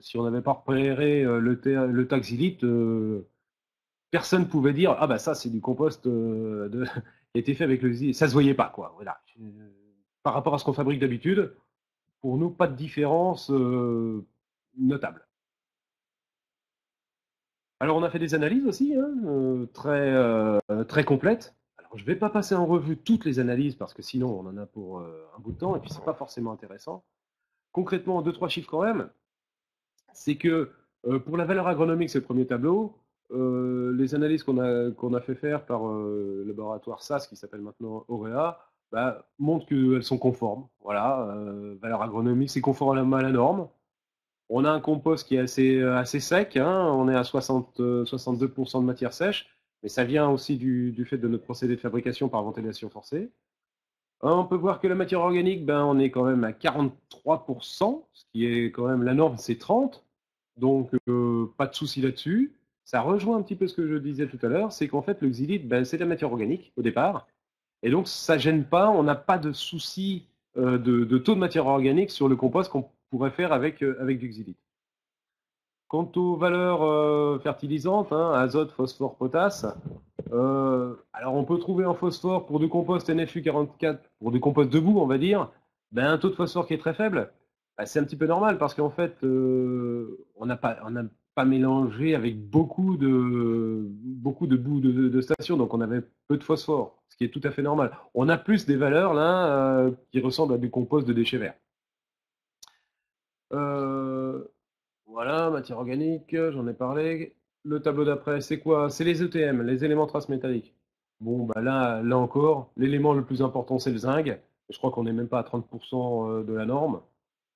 si on n'avait pas repéré le taxilite, personne ne pouvait dire ah ça c'est du compost qui a été fait avec le xylite. Ça se voyait pas, quoi. Voilà. Par rapport à ce qu'on fabrique d'habitude, pour nous, pas de différence notable. Alors on a fait des analyses aussi, hein, très complètes. Alors je ne vais pas passer en revue toutes les analyses parce que sinon on en a pour un bout de temps et puis c'est pas forcément intéressant. Concrètement, 2-3 chiffres quand même, c'est que pour la valeur agronomique, c'est le premier tableau. Les analyses qu'on a fait faire par le laboratoire SAS, qui s'appelle maintenant Aurea, montrent qu'elles sont conformes. Voilà, valeur agronomique, c'est conforme à la norme. On a un compost qui est assez sec, hein, on est à 62% de matière sèche, mais ça vient aussi du fait de notre procédé de fabrication par ventilation forcée. On peut voir que la matière organique, on est quand même à 43%, ce qui est quand même la norme, c'est 30%, donc pas de souci là-dessus. Ça rejoint un petit peu ce que je disais tout à l'heure, c'est qu'en fait le xylite, c'est de la matière organique au départ, Et donc, ça gêne pas, on n'a pas de souci de taux de matière organique sur le compost qu'on pourrait faire avec du xylite. Quant aux valeurs fertilisantes, hein, azote, phosphore, potasse, alors on peut trouver en phosphore pour du compost NFU44, pour du compost debout, on va dire, ben, un taux de phosphore qui est très faible. Ben, c'est un petit peu normal parce qu'en fait, on n'a pas mélangé avec beaucoup de boues de station, donc on avait peu de phosphore, ce qui est tout à fait normal. On a plus des valeurs là qui ressemblent à du compost de déchets verts. Voilà, matière organique, j'en ai parlé. Le tableau d'après, c'est quoi? C'est les ETM, les éléments traces métalliques. Bon, bah là encore, l'élément le plus important, c'est le zinc. Je crois qu'on n'est même pas à 30% de la norme.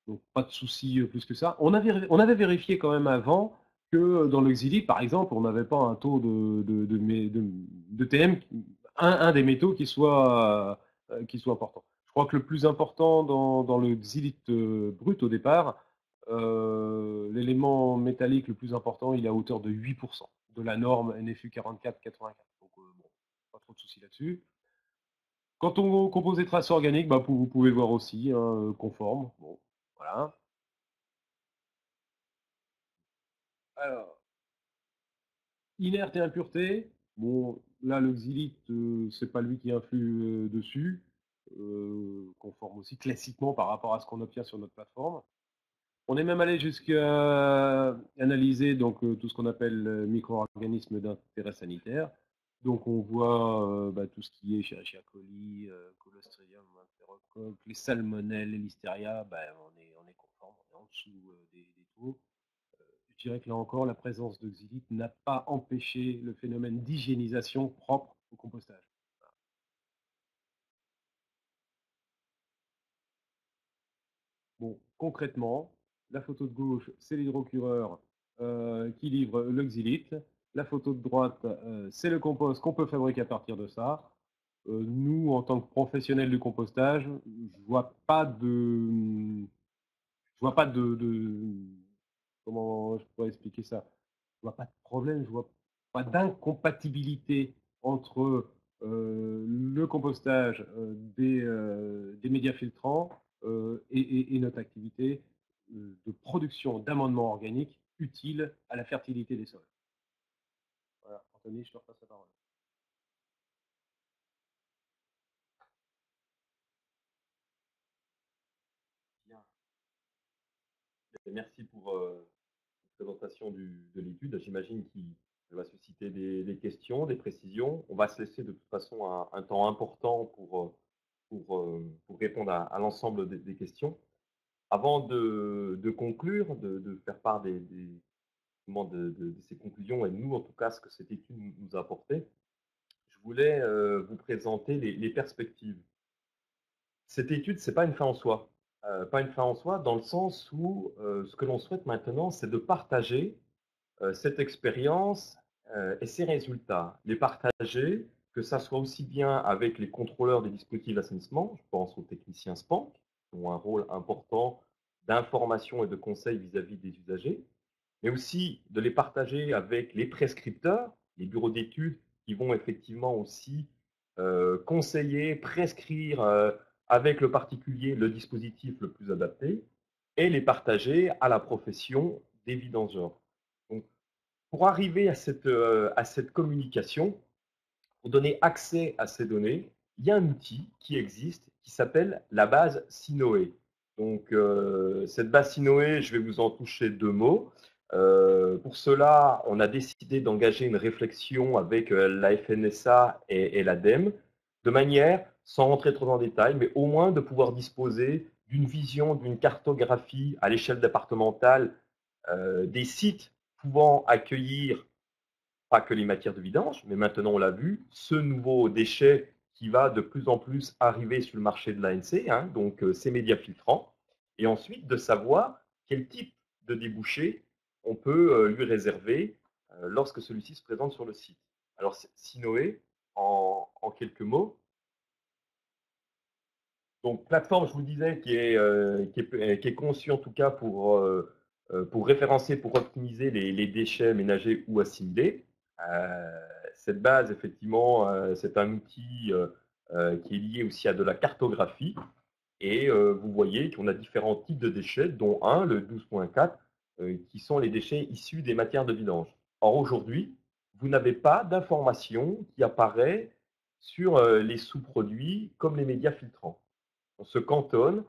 Donc, pas de souci plus que ça. On avait vérifié quand même avant que dans le xylite, par exemple, on n'avait pas un taux de TM, un des métaux qui soit important. Je crois que le plus important dans le xylite brut au départ, l'élément métallique le plus important, il est à hauteur de 8% de la norme NFU 44-84. Donc, bon, pas trop de soucis là-dessus. Quant aux composés traces organiques, bah, vous pouvez voir aussi, hein, conforme. Bon, voilà. Alors, inerte et impureté. Bon, là, le xylite, c'est pas lui qui influe dessus. Conforme aussi classiquement par rapport à ce qu'on obtient sur notre plateforme. On est même allé jusqu'à analyser donc, tout ce qu'on appelle micro-organismes d'intérêt sanitaire. Donc on voit bah, tout ce qui est Escherichia coli, Clostridium, Enterocoque, les salmonelles, les listeria, bah, on est conforme, on est en dessous des taux. Je dirais que là encore, la présence de xylite n'a pas empêché le phénomène d'hygiénisation propre au compostage. Bon, concrètement, la photo de gauche, c'est l'hydrocureur qui livre le xylite. La photo de droite, c'est le compost qu'on peut fabriquer à partir de ça. Nous, en tant que professionnels du compostage, je vois pas comment je pourrais expliquer ça. Je vois pas de problème, je vois pas d'incompatibilité entre le compostage des médias filtrants et notre activité de production d'amendements organiques utiles à la fertilité des sols. Voilà, Anthony, je te repasse la parole. Bien. Merci pour la présentation de l'étude. J'imagine qu'il va susciter des questions, des précisions. On va se laisser de toute façon un temps important pour répondre à l'ensemble des questions. Avant de conclure, de faire part de ces conclusions et nous, en tout cas, ce que cette étude nous a apporté, je voulais vous présenter les perspectives. Cette étude, ce n'est pas une fin en soi. Pas une fin en soi dans le sens où ce que l'on souhaite maintenant, c'est de partager cette expérience et ses résultats. Les partager, que ça soit aussi bien avec les contrôleurs des dispositifs d'assainissement, je pense aux techniciens SPANC, qui ont un rôle important d'information et de conseil vis-à-vis des usagers, mais aussi de les partager avec les prescripteurs, les bureaux d'études qui vont effectivement aussi conseiller, prescrire avec le particulier le dispositif le plus adapté, et les partager à la profession des vidangeurs. Donc, pour arriver à cette communication, pour donner accès à ces données, il y a un outil qui existe qui s'appelle la base Sinoe. Donc, cette base Sinoe, je vais vous en toucher deux mots. Pour cela, on a décidé d'engager une réflexion avec la FNSA et l'ADEME, de manière, sans rentrer trop en détail, mais au moins de pouvoir disposer d'une vision, d'une cartographie à l'échelle départementale des sites pouvant accueillir pas que les matières de vidange, mais maintenant on l'a vu, ce nouveau déchet qui va de plus en plus arriver sur le marché de l'ANC, hein, donc ces médias filtrants, et ensuite de savoir quel type de débouché on peut lui réserver lorsque celui-ci se présente sur le site. Alors Sinoé, en quelques mots, donc plateforme, je vous disais, qui est conçue en tout cas pour référencer, pour optimiser les déchets ménagers ou assimilés. Cette base, effectivement, c'est un outil qui est lié aussi à de la cartographie. Et vous voyez qu'on a différents types de déchets, dont un, le 12.4, qui sont les déchets issus des matières de vidange. Or, aujourd'hui, vous n'avez pas d'information qui apparaît sur les sous-produits comme les médias filtrants. On se cantonne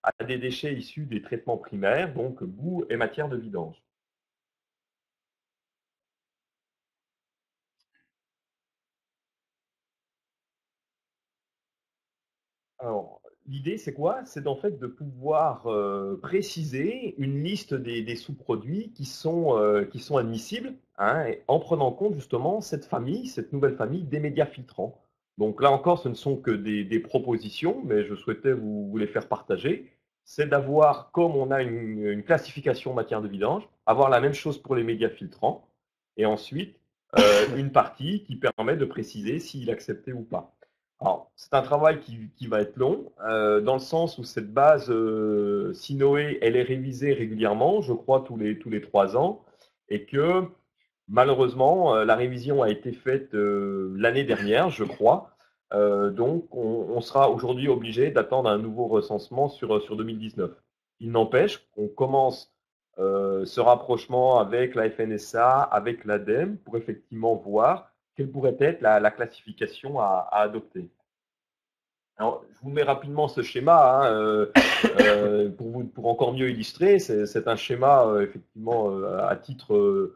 à des déchets issus des traitements primaires, donc boue et matière de vidange. Alors, l'idée, c'est quoi? C'est en fait de pouvoir préciser une liste des sous-produits qui sont admissibles, hein, en prenant en compte justement cette nouvelle famille des médias filtrants. Donc là encore, ce ne sont que des propositions, mais je souhaitais vous les faire partager. C'est d'avoir, comme on a une classification en matière de vidange, avoir la même chose pour les médias filtrants, et ensuite une partie qui permet de préciser s'il est accepté ou pas. Alors, c'est un travail qui va être long, dans le sens où cette base Sinoé, elle est révisée régulièrement, je crois tous les 3 ans, et que malheureusement, la révision a été faite l'année dernière, je crois. Donc, on sera aujourd'hui obligé d'attendre un nouveau recensement sur 2019. Il n'empêche qu'on commence ce rapprochement avec la FNSA, avec l'ADEME, pour effectivement voir quelle pourrait être la classification à adopter. Alors, je vous mets rapidement ce schéma, hein, pour encore mieux illustrer. C'est un schéma effectivement à titre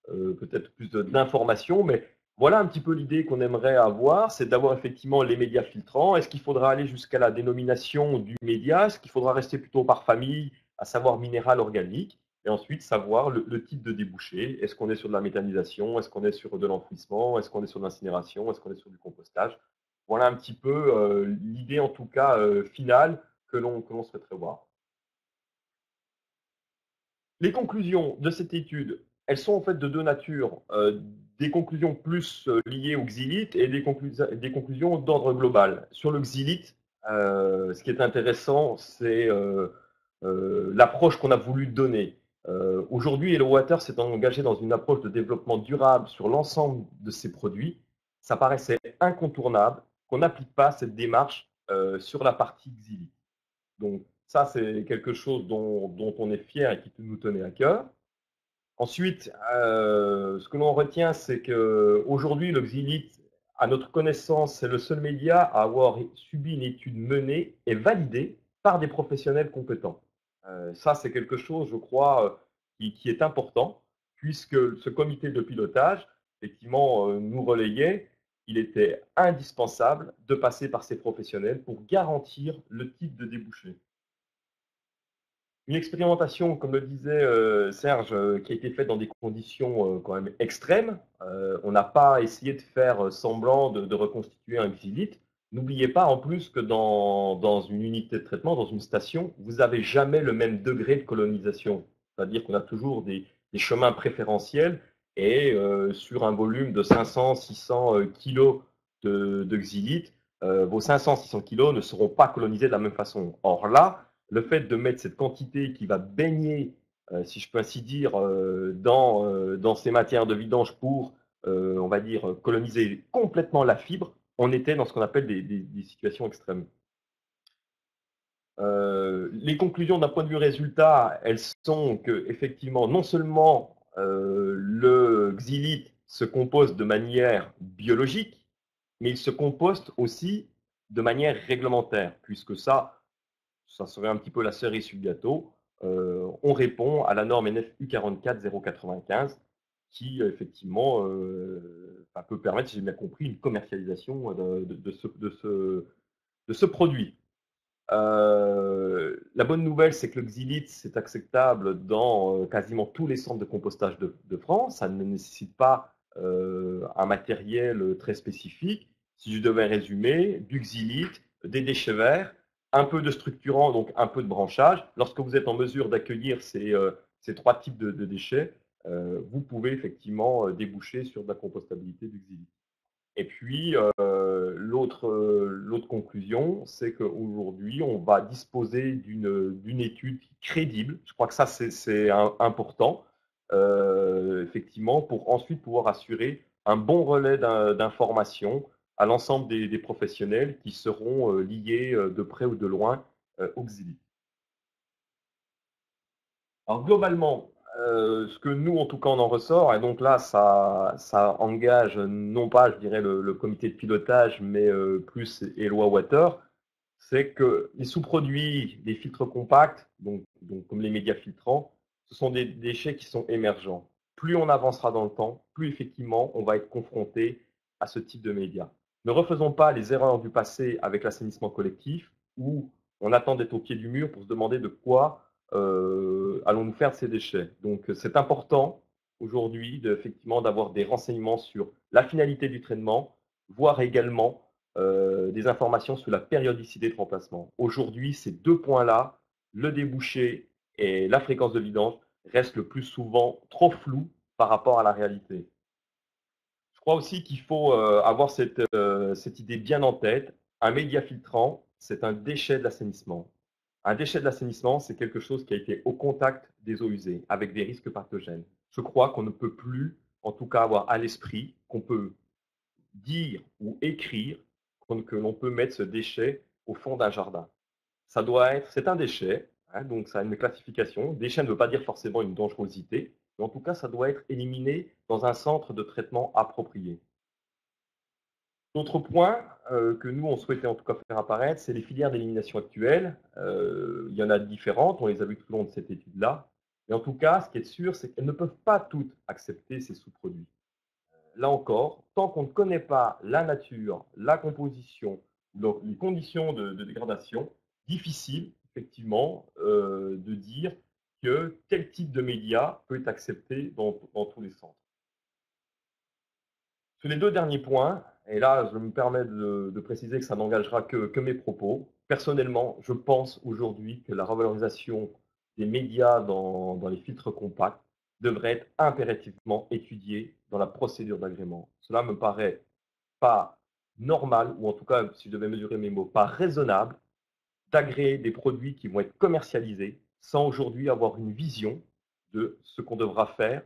peut-être plus d'information, mais voilà un petit peu l'idée qu'on aimerait avoir, c'est d'avoir effectivement les médias filtrants. Est-ce qu'il faudra aller jusqu'à la dénomination du média? Est-ce qu'il faudra rester plutôt par famille, à savoir minéral, organique? Et ensuite savoir le type de débouché. Est-ce qu'on est sur de la méthanisation? Est-ce qu'on est sur de l'enfouissement? Est-ce qu'on est sur de l'incinération? Est-ce qu'on est sur du compostage? Voilà un petit peu l'idée en tout cas finale que l'on souhaiterait voir. Les conclusions de cette étude, elles sont en fait de deux natures. Des conclusions plus liées au xylite et des conclusions d'ordre global. Sur le xylite, ce qui est intéressant, c'est l'approche qu'on a voulu donner. Aujourd'hui, Hello Water s'est engagé dans une approche de développement durable sur l'ensemble de ses produits. Ça paraissait incontournable qu'on n'applique pas cette démarche sur la partie xylite. Donc, ça, c'est quelque chose dont on est fier et qui nous tenait à cœur. Ensuite, ce que l'on retient, c'est qu'aujourd'hui, le xylite, à notre connaissance, c'est le seul média à avoir subi une étude menée et validée par des professionnels compétents. Ça, c'est quelque chose, je crois, qui est important, puisque ce comité de pilotage, effectivement, nous relayait qu'il était indispensable de passer par ces professionnels pour garantir le type de débouché. Une expérimentation, comme le disait Serge, qui a été faite dans des conditions quand même extrêmes. On n'a pas essayé de faire semblant de reconstituer un xylite. N'oubliez pas en plus que dans une unité de traitement, dans une station, vous n'avez jamais le même degré de colonisation. C'est-à-dire qu'on a toujours des chemins préférentiels et sur un volume de 500-600 kilos de xylite, vos 500-600 kilos ne seront pas colonisés de la même façon. Or là, le fait de mettre cette quantité qui va baigner, si je peux ainsi dire, dans ces matières de vidange pour, on va dire, coloniser complètement la fibre, on était dans ce qu'on appelle des situations extrêmes. Les conclusions d'un point de vue résultat, elles sont que effectivement, non seulement le xylite se compose de manière biologique, mais il se composte aussi de manière réglementaire, puisque ça serait un petit peu la cerise sur le gâteau. On répond à la norme NFU 44095 qui, effectivement, peut permettre, si j'ai bien compris, une commercialisation de ce produit. La bonne nouvelle, c'est que le xylite, c'est acceptable dans quasiment tous les centres de compostage de France. Ça ne nécessite pas un matériel très spécifique. Si je devais résumer, du xylite, des déchets verts, un peu de structurant, donc un peu de branchage. Lorsque vous êtes en mesure d'accueillir ces trois types de déchets, vous pouvez effectivement déboucher sur de la compostabilité du xylite. Et puis, l'autre conclusion, c'est qu'aujourd'hui, on va disposer d'une étude crédible. Je crois que ça, c'est important, effectivement, pour ensuite pouvoir assurer un bon relais d'informations à l'ensemble des professionnels qui seront liés de près ou de loin au Xili. Alors globalement, ce que nous, en tout cas, on en ressort, et donc là, ça engage non pas, je dirais, le comité de pilotage, mais plus Eloi Water, c'est que les sous-produits, les filtres compacts, donc comme les médias filtrants, ce sont des déchets qui sont émergents. Plus on avancera dans le temps, plus effectivement on va être confronté à ce type de médias. Ne refaisons pas les erreurs du passé avec l'assainissement collectif, où on attend d'être au pied du mur pour se demander de quoi allons-nous faire de ces déchets. Donc c'est important aujourd'hui effectivement d'avoir des renseignements sur la finalité du traitement, voire également des informations sur la périodicité de remplacement. Aujourd'hui, ces deux points-là, le débouché et la fréquence de vidange, restent le plus souvent trop flous par rapport à la réalité. Je crois aussi qu'il faut avoir cette idée bien en tête. Un média filtrant, c'est un déchet de l'assainissement. Un déchet de l'assainissement, c'est quelque chose qui a été au contact des eaux usées, avec des risques pathogènes. Je crois qu'on ne peut plus, en tout cas, avoir à l'esprit qu'on peut dire ou écrire que l'on peut mettre ce déchet au fond d'un jardin. Ça doit être, c'est un déchet, hein, donc ça a une classification. Déchet ne veut pas dire forcément une dangerosité, mais en tout cas, ça doit être éliminé dans un centre de traitement approprié. D'autres points que nous, on souhaitait en tout cas faire apparaître, c'est les filières d'élimination actuelles. Il y en a différentes, on les a vues tout au long de cette étude-là. Mais en tout cas, ce qui est sûr, c'est qu'elles ne peuvent pas toutes accepter ces sous-produits. Là encore, tant qu'on ne connaît pas la nature, la composition, donc les conditions de dégradation, difficile effectivement de dire que tel type de média peut être accepté dans tous les centres. Sur les deux derniers points, et là je me permets de préciser que ça n'engagera que mes propos, personnellement je pense aujourd'hui que la revalorisation des médias dans les filtres compacts devrait être impérativement étudiée dans la procédure d'agrément. Cela me paraît pas normal, ou en tout cas, si je devais mesurer mes mots, pas raisonnable d'agréer des produits qui vont être commercialisés sans aujourd'hui avoir une vision de ce qu'on devra faire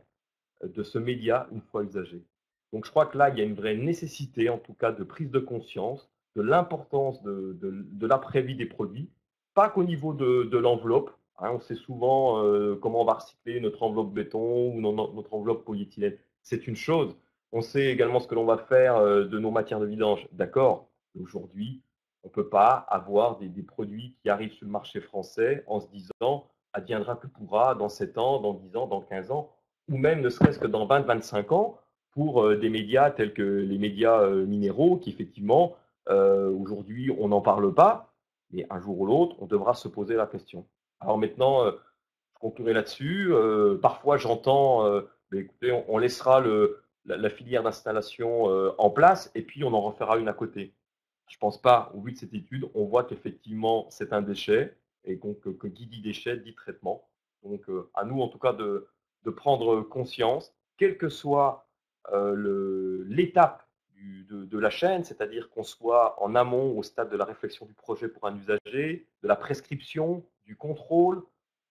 de ce média une fois usagé. Donc je crois que là, il y a une vraie nécessité, en tout cas, de prise de conscience de l'importance de l'après-vie des produits, pas qu'au niveau de l'enveloppe. Hein, on sait souvent comment on va recycler notre enveloppe béton ou notre enveloppe polyéthylène. C'est une chose. On sait également ce que l'on va faire de nos matières de vidange. D'accord. Aujourd'hui, on ne peut pas avoir des produits qui arrivent sur le marché français en se disant adviendra que pourra dans 7 ans, dans 10 ans, dans 15 ans, ou même ne serait-ce que dans 20-25 ans, pour des médias tels que les médias minéraux, qui effectivement, aujourd'hui, on n'en parle pas, mais un jour ou l'autre, on devra se poser la question. Alors maintenant, je conclurai là-dessus. Parfois, j'entends, écoutez, on laissera la filière d'installation en place et puis on en refera une à côté. Je ne pense pas, au vu de cette étude, on voit qu'effectivement, c'est un déchet et donc que qui dit déchet dit traitement. Donc, à nous, en tout cas, de prendre conscience, quelle que soit l'étape de la chaîne, c'est-à-dire qu'on soit en amont au stade de la réflexion du projet pour un usager, de la prescription, du contrôle,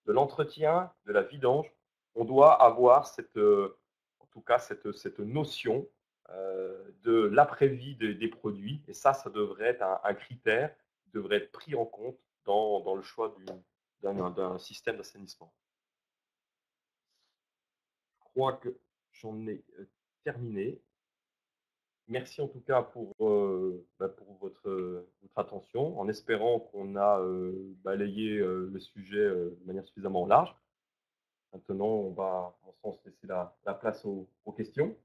de l'entretien, de la vidange, on doit avoir en tout cas cette notion de l'après-vie des produits, et ça devrait être un critère qui devrait être pris en compte dans le choix d'un système d'assainissement. Je crois que j'en ai terminé. Merci en tout cas pour votre attention, en espérant qu'on a balayé le sujet de manière suffisamment large. Maintenant, on va en sens laisser la place aux questions.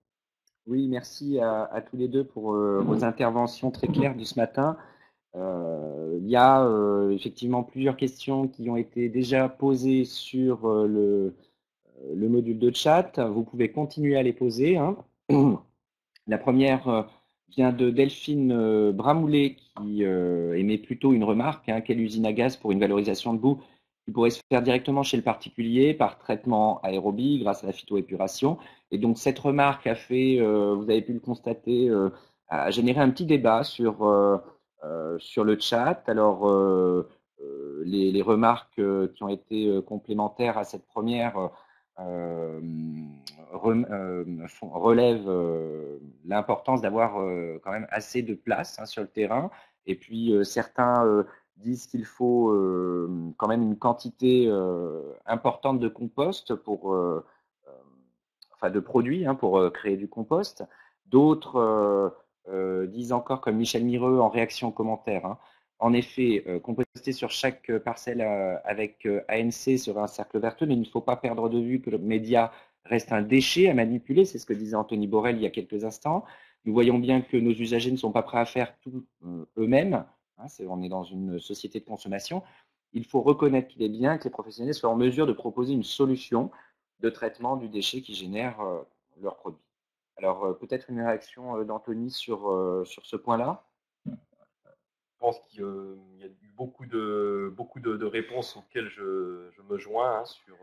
Oui, merci à tous les deux pour vos interventions très claires de ce matin. Il y a effectivement plusieurs questions qui ont été déjà posées sur le module de chat. Vous pouvez continuer à les poser. Hein. La première vient de Delphine Bramoulet qui émet plutôt une remarque. Hein, quelle usine à gaz pour une valorisation de boue qui pourrait se faire directement chez le particulier par traitement aérobie grâce à la phytoépuration. Et donc cette remarque a fait, vous avez pu le constater, a généré un petit débat sur le chat. Alors les remarques qui ont été complémentaires à cette première relève l'importance d'avoir quand même assez de place sur le terrain. Et puis certains disent qu'il faut quand même une quantité importante de compost enfin de produits pour créer du compost. D'autres disent encore, comme Michel Mireux en réaction aux commentaires, en effet, composter sur chaque parcelle avec ANC serait un cercle vertueux, mais il ne faut pas perdre de vue que le média reste un déchet à manipuler. C'est ce que disait Anthony Borel il y a quelques instants. Nous voyons bien que nos usagers ne sont pas prêts à faire tout eux-mêmes. On est dans une société de consommation. Il faut reconnaître qu'il est bien que les professionnels soient en mesure de proposer une solution de traitement du déchet qui génère leurs produits. Alors, peut-être une réaction d'Anthony sur ce point-là. Je pense qu'il y a eu beaucoup de réponses auxquelles je me joins sur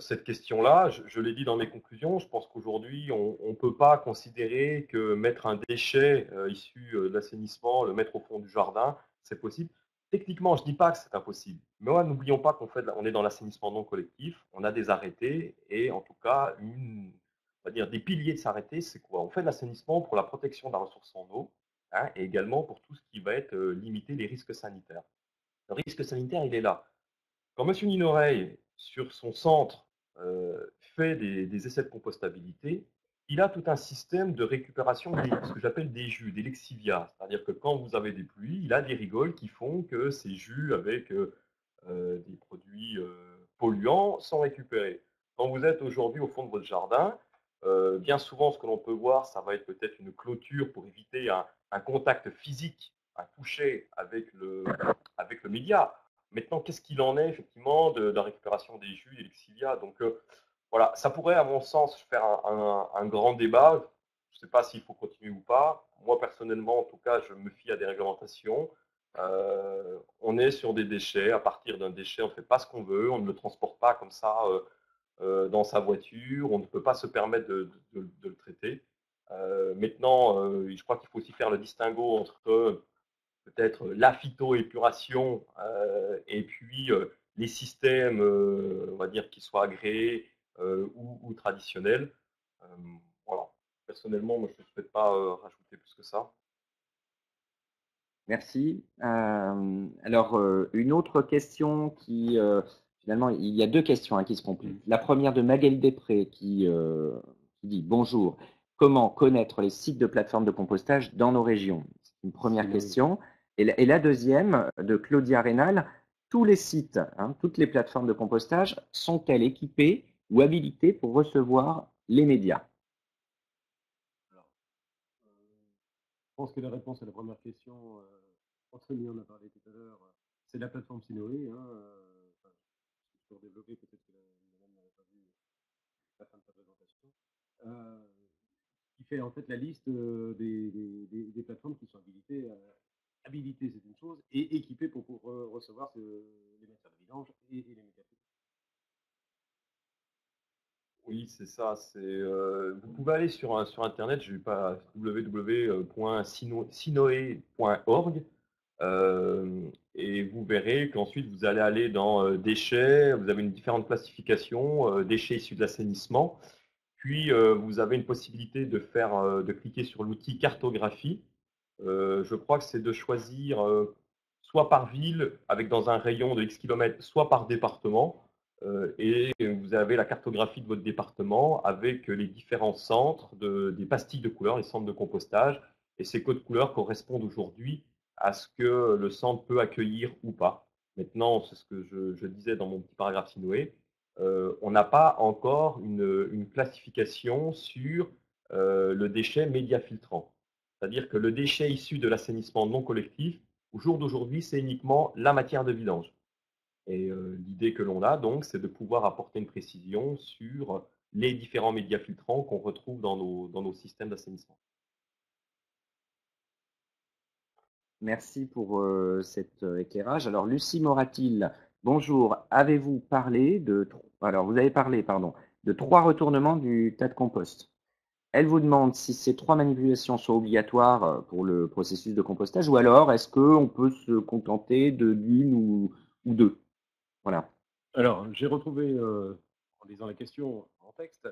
cette question-là. Je l'ai dit dans mes conclusions, je pense qu'aujourd'hui, on ne peut pas considérer que mettre un déchet issu de l'assainissement, le mettre au fond du jardin, c'est possible. Techniquement, je ne dis pas que c'est impossible. Mais n'oublions pas on est dans l'assainissement non collectif, on a des arrêtés et en tout cas, on va dire des piliers de ces arrêtés, c'est quoi? On fait de l'assainissement pour la protection de la ressource en eau et également pour tout ce qui va être limiter les risques sanitaires. Le risque sanitaire, il est là. Quand M. Ninoreil, sur son centre, fait des essais de compostabilité, il a tout un système de récupération de ce que j'appelle des jus, des lexivia. C'est-à-dire que quand vous avez des pluies, il a des rigoles qui font que ces jus avec des produits polluants sont récupérés. Quand vous êtes aujourd'hui au fond de votre jardin, bien souvent, ce que l'on peut voir, ça va être peut-être une clôture pour éviter un contact physique, un toucher avec le média. Maintenant, qu'est-ce qu'il en est effectivement de la récupération des jus et l'exilia? Donc voilà, ça pourrait, à mon sens, faire un grand débat. Je ne sais pas s'il faut continuer ou pas. Moi, personnellement, en tout cas, je me fie à des réglementations. On est sur des déchets. À partir d'un déchet, on ne fait pas ce qu'on veut. On ne le transporte pas comme ça dans sa voiture. On ne peut pas se permettre de le traiter. Maintenant, je crois qu'il faut aussi faire le distinguo entre peut-être la phytoépuration et puis les systèmes, on va dire, qui soient agréés ou traditionnels. Voilà. Personnellement, moi, je ne souhaite pas rajouter plus que ça. Merci. Alors, une autre question qui, finalement, il y a deux questions qui se complètent. La première de Magali Després qui dit « Bonjour, comment connaître les sites de plateformes de compostage dans nos régions ?» C'est une première question. Et la deuxième de Claudia Rénal, tous les sites, toutes les plateformes de compostage sont-elles équipées ou habilitées pour recevoir les médias? Je pense que la réponse à la première question, Anthony en a parlé tout à l'heure, c'est la plateforme Sinoé. Pour développer, peut-être que madame n'avait pas vu la fin de sa présentation. Qui fait en fait la liste des plateformes qui sont habilitées. Habilitées, c'est une chose, et équipées pour recevoir les matières de vidange et les médias. Oui, c'est ça. Vous pouvez aller sur Internet, je vais pas www.sinoe.org et vous verrez qu'ensuite vous allez aller dans déchets, vous avez une différente classification, déchets issus de l'assainissement, puis vous avez une possibilité de cliquer sur l'outil cartographie. Je crois que c'est de choisir soit par ville, avec dans un rayon de X kilomètres, soit par département. Et vous avez la cartographie de votre département avec les différents centres des pastilles de couleurs, les centres de compostage. Et ces codes couleurs correspondent aujourd'hui à ce que le centre peut accueillir ou pas. Maintenant, c'est ce que je disais dans mon petit paragraphe Sinoé, on n'a pas encore une classification sur le déchet média filtrant. C'est-à-dire que le déchet issu de l'assainissement non collectif, au jour d'aujourd'hui, c'est uniquement la matière de vidange. Et l'idée que l'on a donc, c'est de pouvoir apporter une précision sur les différents médias filtrants qu'on retrouve dans nos systèmes d'assainissement. Merci pour cet éclairage. Alors, Lucie Moratil, bonjour. Avez-vous parlé de... Alors, vous avez parlé, pardon, de 3 retournements du tas de compost. Elle vous demande si ces 3 manipulations sont obligatoires pour le processus de compostage ou alors est-ce qu'on peut se contenter de l'une ou 2? Voilà. Alors, j'ai retrouvé en lisant la question en texte,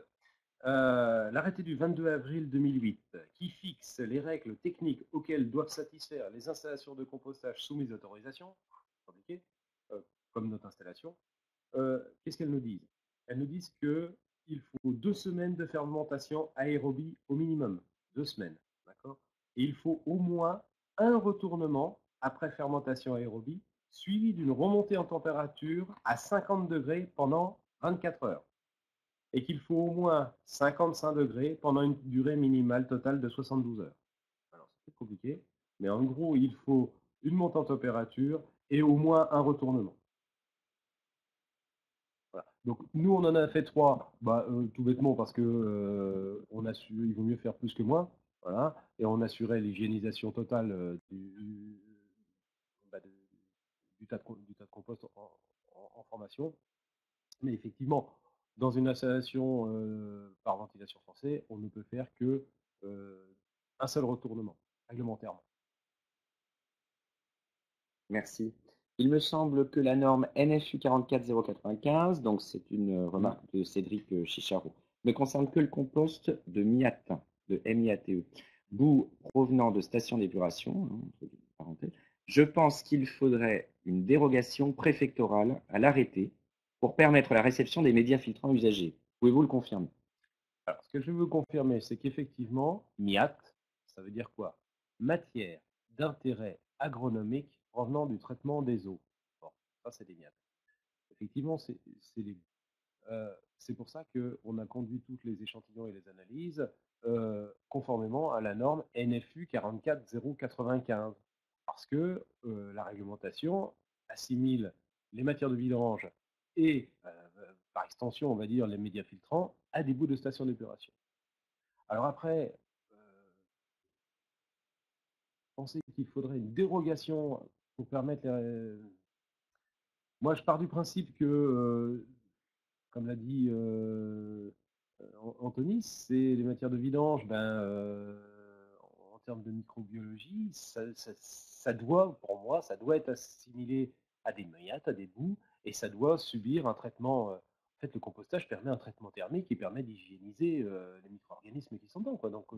l'arrêté du 22 avril 2008 qui fixe les règles techniques auxquelles doivent satisfaire les installations de compostage soumises à autorisation, compliqué, comme notre installation, qu'est-ce qu'elles nous disent? Elles nous disent qu'il faut 2 semaines de fermentation aérobie au minimum. 2 semaines, d'accord? Et il faut au moins un retournement après fermentation aérobie, suivi d'une remontée en température à 50 degrés pendant 24 heures. Et qu'il faut au moins 55 degrés pendant une durée minimale totale de 72 heures. Alors, c'est compliqué, mais en gros, il faut une montée en température et au moins un retournement. Voilà. Donc nous, on en a fait 3, tout bêtement parce que il vaut mieux faire plus que moins, voilà, et on assurait l'hygiénisation totale du tas de compost en formation. Mais effectivement, dans une installation par ventilation forcée, on ne peut faire que un seul retournement, réglementairement. Merci. Il me semble que la norme NFU 44095, donc c'est une remarque de Cédric Chicharo, ne concerne que le compost de MIAT, de MIATE, boue provenant de stations d'épuration, entre parenthèses. Je pense qu'il faudrait une dérogation préfectorale à l'arrêté pour permettre la réception des médias filtrants usagés. Pouvez-vous le confirmer? Alors, ce que je veux confirmer, c'est qu'effectivement, MIAT, ça veut dire quoi? Matière d'intérêt agronomique provenant du traitement des eaux. Bon, ça, c'est des MIAT. Effectivement, c'est les c'est pour ça qu'on a conduit tous les échantillons et les analyses conformément à la norme NFU 44095. Parce que la réglementation assimile les matières de vidange et, par extension, on va dire, les médias filtrants à des bouts de station d'épuration. Alors après, penser qu'il faudrait une dérogation pour permettre moi, je pars du principe que, comme l'a dit Anthony, c'est les matières de vidange, en termes de microbiologie, ça doit, pour moi, ça doit être assimilé à des noyates, à des boues, et ça doit subir un traitement. En fait, le compostage permet un traitement thermique qui permet d'hygiéniser les micro-organismes qui sont dedans, quoi. Donc,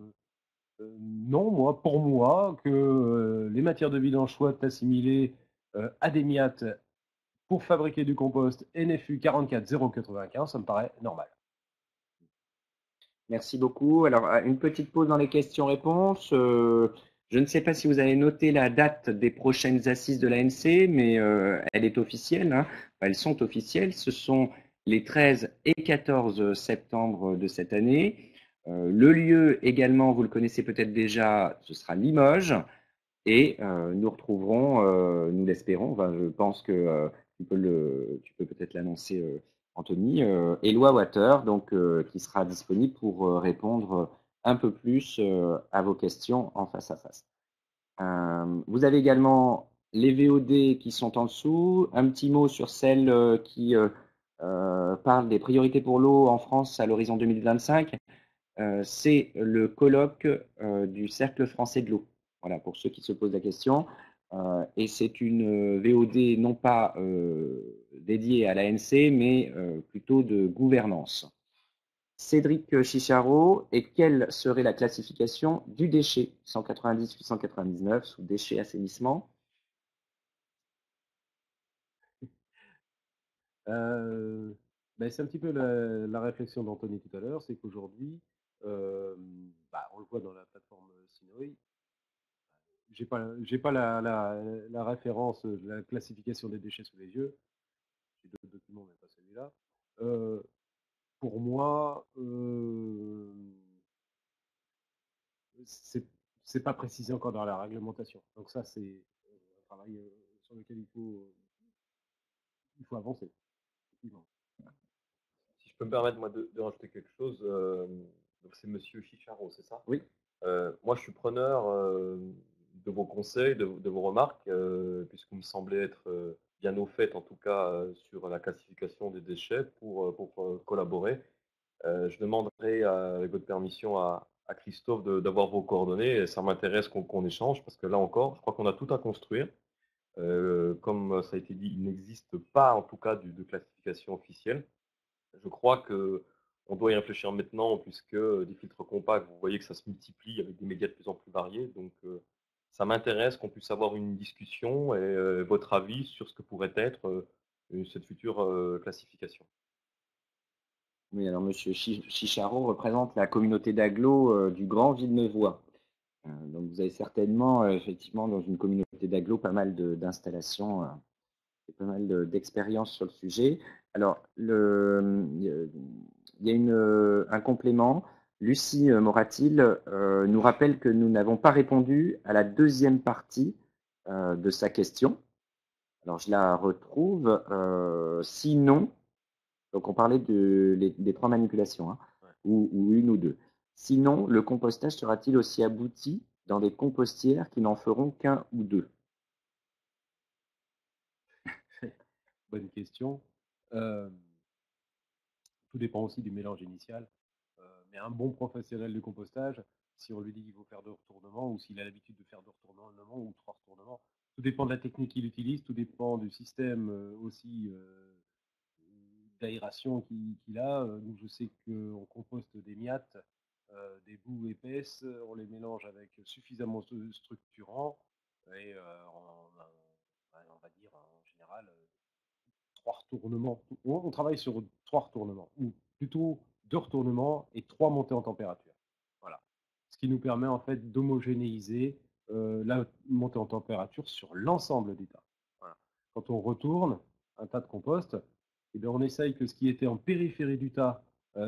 non, pour moi, que les matières de vidange soient assimilées à des myates pour fabriquer du compost NFU 44095, ça me paraît normal. Merci beaucoup. Alors, une petite pause dans les questions-réponses. Je ne sais pas si vous avez noté la date des prochaines assises de l'ANC, mais elle est officielle, hein. Elles sont officielles. Ce sont les 13 et 14 septembre de cette année. Le lieu également, vous le connaissez peut-être déjà, ce sera Limoges. Et nous retrouverons, nous l'espérons, enfin, je pense que tu peux peut-être l'annoncer, Anthony, Eloi Water, donc, qui sera disponible pour répondre un peu plus à vos questions en face à face. Vous avez également les VOD qui sont en dessous. Un petit mot sur celle qui parle des priorités pour l'eau en France à l'horizon 2025. C'est le colloque du Cercle français de l'eau. Voilà, pour ceux qui se posent la question. Et c'est une VOD non pas dédiée à l'ANC, mais plutôt de gouvernance. Cédric Chicharo, et quelle serait la classification du déchet 190-899 sous déchet assainissement? C'est un petit peu la réflexion d'Anthony tout à l'heure, c'est qu'aujourd'hui, on le voit dans la plateforme Sinoi, j'ai pas la référence de la classification des déchets sous les yeux, j'ai d'autres documents mais pas celui-là. Pour moi, c'est pas précisé encore dans la réglementation. Donc ça, c'est un travail sur lequel il faut avancer. Effectivement. Si je peux me permettre moi de rajouter quelque chose, donc c'est Monsieur Chicharo, c'est ça? Oui. Moi, je suis preneur de vos conseils, de vos remarques, puisque vous me semblez être bien au fait, en tout cas, sur la classification des déchets pour collaborer. Je demanderai, avec votre permission, à Christophe d'avoir vos coordonnées. Et ça m'intéresse qu'on échange, parce que là encore, je crois qu'on a tout à construire. Comme ça a été dit, il n'existe pas, en tout cas, de classification officielle. Je crois qu'on doit y réfléchir maintenant, puisque des filtres compacts, vous voyez que ça se multiplie avec des médias de plus en plus variés. Donc, ça m'intéresse qu'on puisse avoir une discussion et votre avis sur ce que pourrait être cette future classification. Oui, alors Monsieur Chicharo représente la communauté d'agglos du Grand Villeneuvois. Donc vous avez certainement, effectivement, dans une communauté d'agglos, pas mal d'installations et pas mal d'expériences sur le sujet. Alors, il y a un complément. Lucie Moratil nous rappelle que nous n'avons pas répondu à la deuxième partie de sa question. Alors, je la retrouve. Sinon, donc on parlait des 3 manipulations, hein, Ouais. ou une ou deux. Sinon, le compostage sera-t-il aussi abouti dans des compostières qui n'en feront qu'un ou deux? Bonne question. Tout dépend aussi du mélange initial. Mais un bon professionnel de compostage, si on lui dit qu'il faut faire 2 retournements, ou s'il a l'habitude de faire 2 retournements ou 3 retournements, tout dépend de la technique qu'il utilise, tout dépend du système aussi d'aération qu'il a. Nous, je sais qu'on composte des myattes, des boues épaisses, on les mélange avec suffisamment structurant, et on va dire en général 3 retournements. On travaille sur 3 retournements, ou plutôt 2 retournements et 3 montées en température. Voilà. Ce qui nous permet en fait d'homogénéiser la montée en température sur l'ensemble des tas. Voilà. Quand on retourne un tas de compost, eh bien, on essaye que ce qui était en périphérie du tas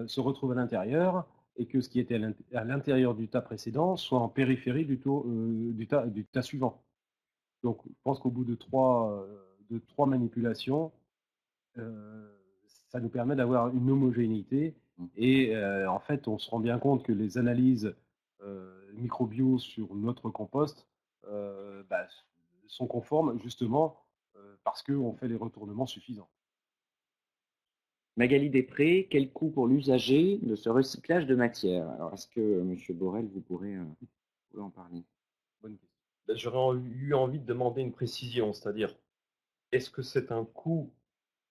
se retrouve à l'intérieur, et que ce qui était à l'intérieur du tas précédent soit en périphérie du tas suivant. Donc, je pense qu'au bout de trois manipulations, ça nous permet d'avoir une homogénéité. Et en fait, on se rend bien compte que les analyses microbio sur notre compost sont conformes justement parce qu'on fait les retournements suffisants. Magali Després, quel coût pour l'usager de ce recyclage de matière? Alors, est-ce que M. Borel, vous pourrez en parler? Bonne question. J'aurais eu envie de demander une précision, c'est-à-dire, est-ce que c'est un coût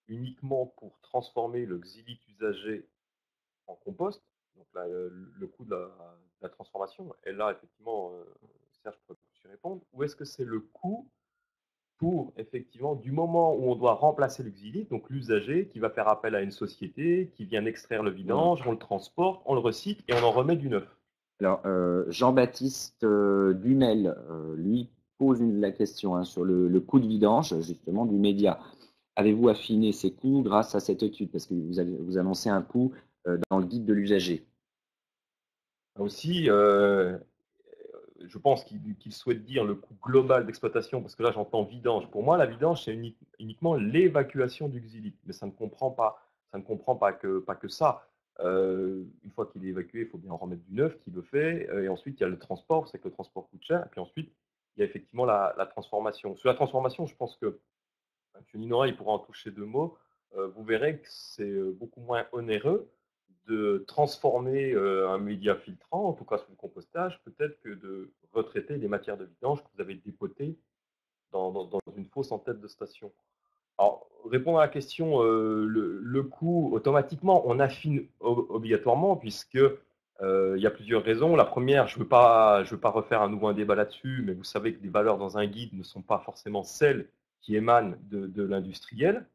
uniquement pour transformer le xylite usagé en compost, donc là, le coût de la transformation, et là, effectivement, Serge pourrait plus y répondre, ou est-ce que c'est le coût pour, effectivement, du moment où on doit remplacer le xylite, donc l'usager qui va faire appel à une société, qui vient extraire le vidange, on le transporte, on le recycle et on en remet du neuf? Alors, Jean-Baptiste Dunel, lui, pose la question hein, sur le coût de vidange, justement, du média. Avez-vous affiné ces coûts grâce à cette étude? Parce que vous annoncez un coût dans le guide de l'usager. Aussi, je pense qu'il souhaite dire le coût global d'exploitation, parce que là j'entends vidange. Pour moi, la vidange, c'est uniquement l'évacuation du xylite, mais ça ne comprend pas que ça. Une fois qu'il est évacué, il faut bien en remettre du neuf, qui le fait, et ensuite il y a le transport, c'est que le transport coûte cher, et puis ensuite il y a effectivement la transformation. Sur la transformation, je pense que M. Ninora, il pourra en toucher 2 mots. Vous verrez que c'est beaucoup moins onéreux de transformer un média filtrant, en tout cas sous le compostage, peut-être que de retraiter les matières de vidange que vous avez dépotées dans une fosse en tête de station. Alors, répondre à la question, le coût, automatiquement, on affine obligatoirement, puisque il y a plusieurs raisons. La première, je ne veux pas refaire un nouveau débat là-dessus, mais vous savez que les valeurs dans un guide ne sont pas forcément celles qui émanent de l'industriel.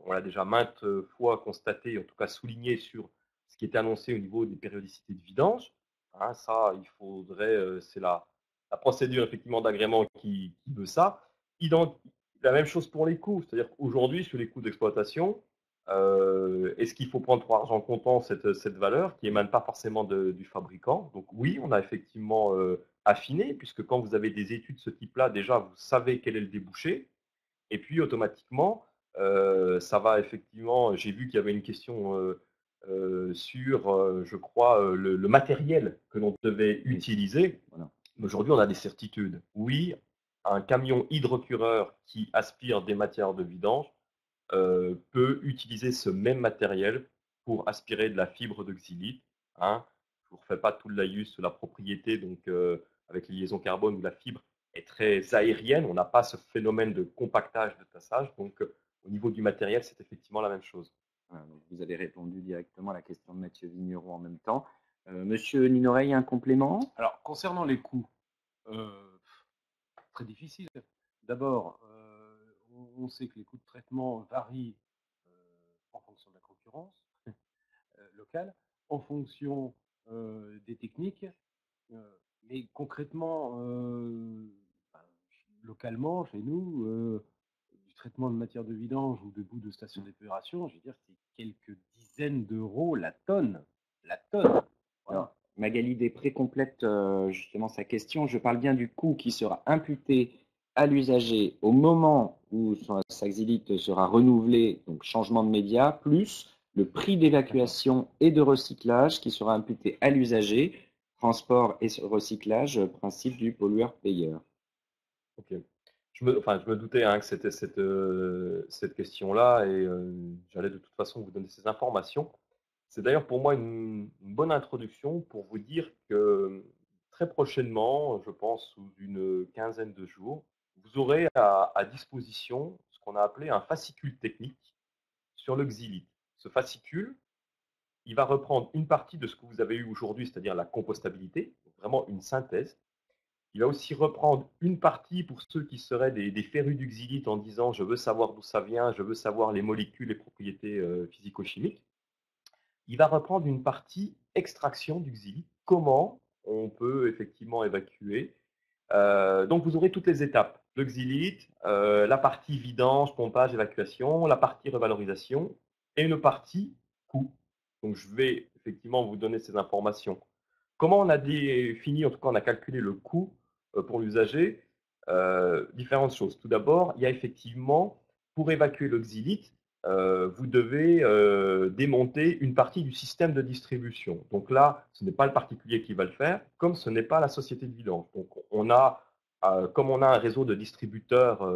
On l'a déjà maintes fois constaté, en tout cas souligné sur ce qui était annoncé au niveau des périodicités de vidange. Hein, ça, il faudrait, c'est la procédure effectivement d'agrément qui veut ça. La même chose pour les coûts, c'est-à-dire qu'aujourd'hui, sur les coûts d'exploitation, est-ce qu'il faut prendre pour argent comptant cette valeur qui émane pas forcément du fabricant? Donc oui, on a effectivement affiné, puisque quand vous avez des études de ce type-là, déjà, vous savez quel est le débouché. Et puis, automatiquement, ça va effectivement, j'ai vu qu'il y avait une question sur, je crois, le matériel que l'on devait utiliser. Voilà. Aujourd'hui, on a des certitudes. Oui, un camion hydrocureur qui aspire des matières de vidange peut utiliser ce même matériel pour aspirer de la fibre de xylite. Hein. Je ne vous refais pas tout le laïus sur la propriété, donc avec les liaisons carbone où la fibre est très aérienne, on n'a pas ce phénomène de compactage, de tassage. Donc au niveau du matériel, c'est effectivement la même chose. Voilà, donc vous avez répondu directement à la question de Mathieu Vigneron en même temps. Monsieur Ninoreille, un complément? Alors, concernant les coûts, très difficile. D'abord, on sait que les coûts de traitement varient en fonction de la concurrence locale, en fonction des techniques, mais concrètement, ben, localement, chez nous, du traitement de matière de vidange ou de bout de station d'épuration, je veux dire, c'est quelques dizaines d'euros la tonne. La tonne. Voilà. Alors, Magali Després complète justement sa question. Je parle bien du coût qui sera imputé à l'usager au moment où sa xylite sera renouvelée, donc changement de média, plus le prix d'évacuation et de recyclage qui sera imputé à l'usager, transport et recyclage, principe du pollueur-payeur. Ok. Je me doutais hein, que c'était cette question-là et j'allais de toute façon vous donner ces informations. C'est d'ailleurs pour moi une bonne introduction pour vous dire que très prochainement, je pense sous une quinzaine de jours, vous aurez à disposition ce qu'on a appelé un fascicule technique sur le xylite. Ce fascicule, il va reprendre une partie de ce que vous avez eu aujourd'hui, c'est-à-dire la compostabilité, donc vraiment une synthèse. Il va aussi reprendre une partie pour ceux qui seraient des férus du xylite en disant je veux savoir d'où ça vient, je veux savoir les molécules, les propriétés physico-chimiques. Il va reprendre une partie extraction du xylite, comment on peut effectivement évacuer. Donc vous aurez toutes les étapes. Le xylite, la partie vidange, pompage, évacuation, la partie revalorisation et une partie coût. Donc je vais effectivement vous donner ces informations. Comment on a défini, en tout cas on a calculé le coût pour l'usager? Différentes choses. Tout d'abord, il y a effectivement, pour évacuer le xylite, vous devez démonter une partie du système de distribution. Donc là, ce n'est pas le particulier qui va le faire, comme ce n'est pas la société de vidange. Donc on a, comme on a un réseau de distributeurs,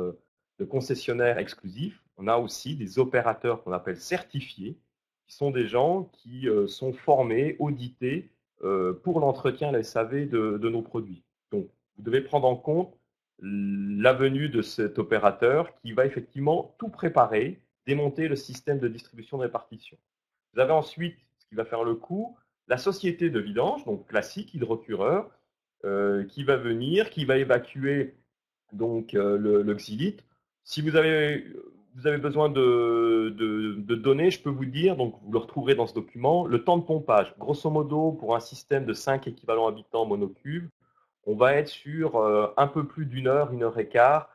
de concessionnaires exclusifs, on a aussi des opérateurs qu'on appelle certifiés, qui sont des gens qui sont formés, audités pour l'entretien, la SAV de nos produits. Donc vous devez prendre en compte la venue de cet opérateur qui va effectivement tout préparer, démonter le système de distribution de répartition. Vous avez ensuite, ce qui va faire le coup, la société de vidange, donc classique, hydrocureur, qui va venir, qui va évacuer donc le xylite. Si vous avez besoin de données, je peux vous dire, donc vous le retrouverez dans ce document, le temps de pompage. Grosso modo, pour un système de 5 équivalents habitants monocubes, on va être sur un peu plus une heure et quart,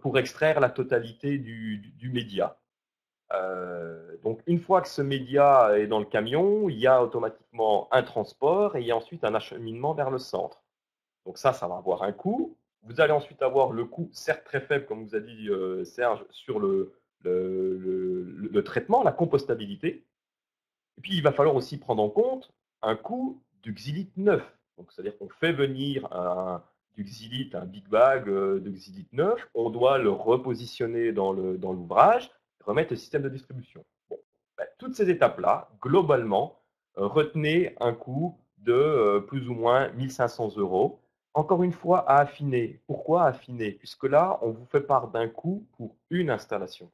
pour extraire la totalité du média. Donc, une fois que ce média est dans le camion, il y a automatiquement un transport et il y a ensuite un acheminement vers le centre. Donc ça va avoir un coût. Vous allez ensuite avoir le coût, certes très faible, comme vous a dit Serge, sur le traitement, la compostabilité. Et puis, il va falloir aussi prendre en compte un coût du xylite neuf. Donc, c'est-à-dire qu'on fait venir du xylite, un big bag de xylite neuf, on doit le repositionner dans l'ouvrage, remettre le système de distribution. Bon, ben, toutes ces étapes-là, globalement, retenez un coût de plus ou moins 1500 euros. Encore une fois, à affiner. Pourquoi affiner? Puisque là, on vous fait part d'un coût pour une installation.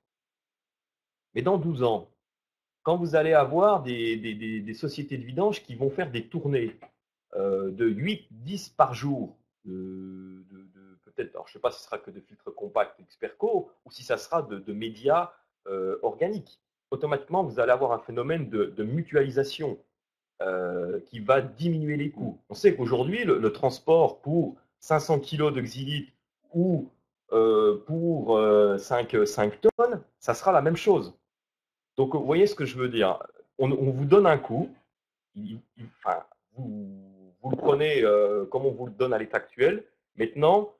Mais dans 12 ans, quand vous allez avoir des sociétés de vidange qui vont faire des tournées de 8, 10 par jour, peut-être, alors je ne sais pas si ce sera que de filtres compacts Experco ou si ça sera de médias organiques. Automatiquement, vous allez avoir un phénomène de mutualisation qui va diminuer les coûts. On sait qu'aujourd'hui, le transport pour 500 kg de xylite ou pour 5 tonnes, ça sera la même chose. Donc, vous voyez ce que je veux dire. On vous donne un coût, enfin, vous le prenez comme on vous le donne à l'état actuel. Maintenant,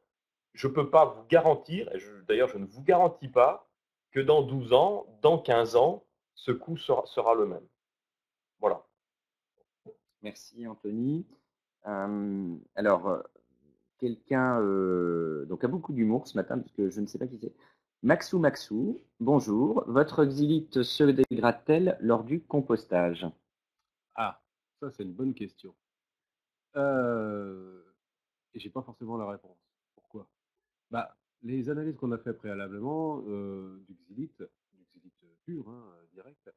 je ne peux pas vous garantir, et d'ailleurs je ne vous garantis pas, que dans 12 ans, dans 15 ans, ce coût sera le même. Voilà. Merci Anthony. Alors, quelqu'un donc a beaucoup d'humour ce matin, parce que je ne sais pas qui c'est. Maxou, bonjour. Votre xylite se dégrade-t-elle lors du compostage? Ah, ça c'est une bonne question. Et j'ai pas forcément la réponse. Pourquoi? Bah, les analyses qu'on a fait préalablement du xylite pur, hein, direct,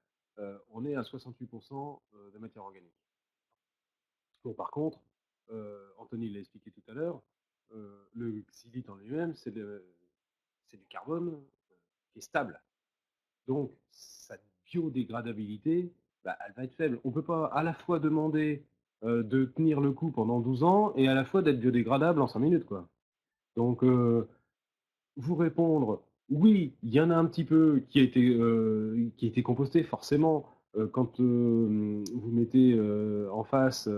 on est à 68% de matière organique. Bon, par contre, Anthony l'a expliqué tout à l'heure, le xylite en lui-même, c'est du carbone qui est stable. Donc, sa biodégradabilité, bah, elle va être faible. On ne peut pas à la fois demander de tenir le coup pendant 12 ans et à la fois d'être biodégradable en 5 minutes, quoi. Donc, vous répondre, oui, il y en a un petit peu qui a été composté, forcément. Quand vous mettez en face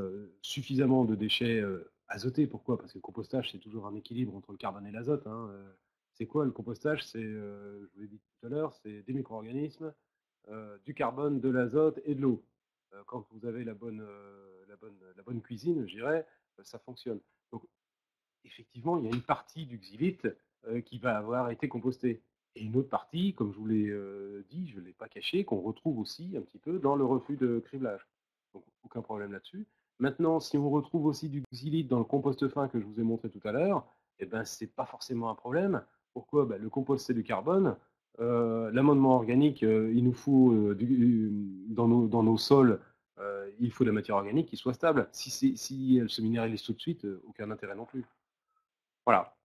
suffisamment de déchets azotés, pourquoi? Parce que le compostage, c'est toujours un équilibre entre le carbone et l'azote, hein. C'est quoi le compostage? C'est, je vous l'ai dit tout à l'heure, c'est des micro-organismes, du carbone, de l'azote et de l'eau. Quand vous avez la bonne cuisine, je dirais, ça fonctionne. Donc, effectivement, il y a une partie du xylite qui va avoir été compostée. Et une autre partie, comme je vous l'ai dit, je ne l'ai pas caché, qu'on retrouve aussi un petit peu dans le refus de criblage. Donc, aucun problème là-dessus. Maintenant, si on retrouve aussi du xylite dans le compost fin que je vous ai montré tout à l'heure, eh ben, ce n'est pas forcément un problème. Pourquoi? Ben, le compost, c'est du carbone. L'amendement organique, il nous faut dans nos sols, il faut de la matière organique qui soit stable. Si elle se minéralise tout de suite, aucun intérêt non plus. Voilà.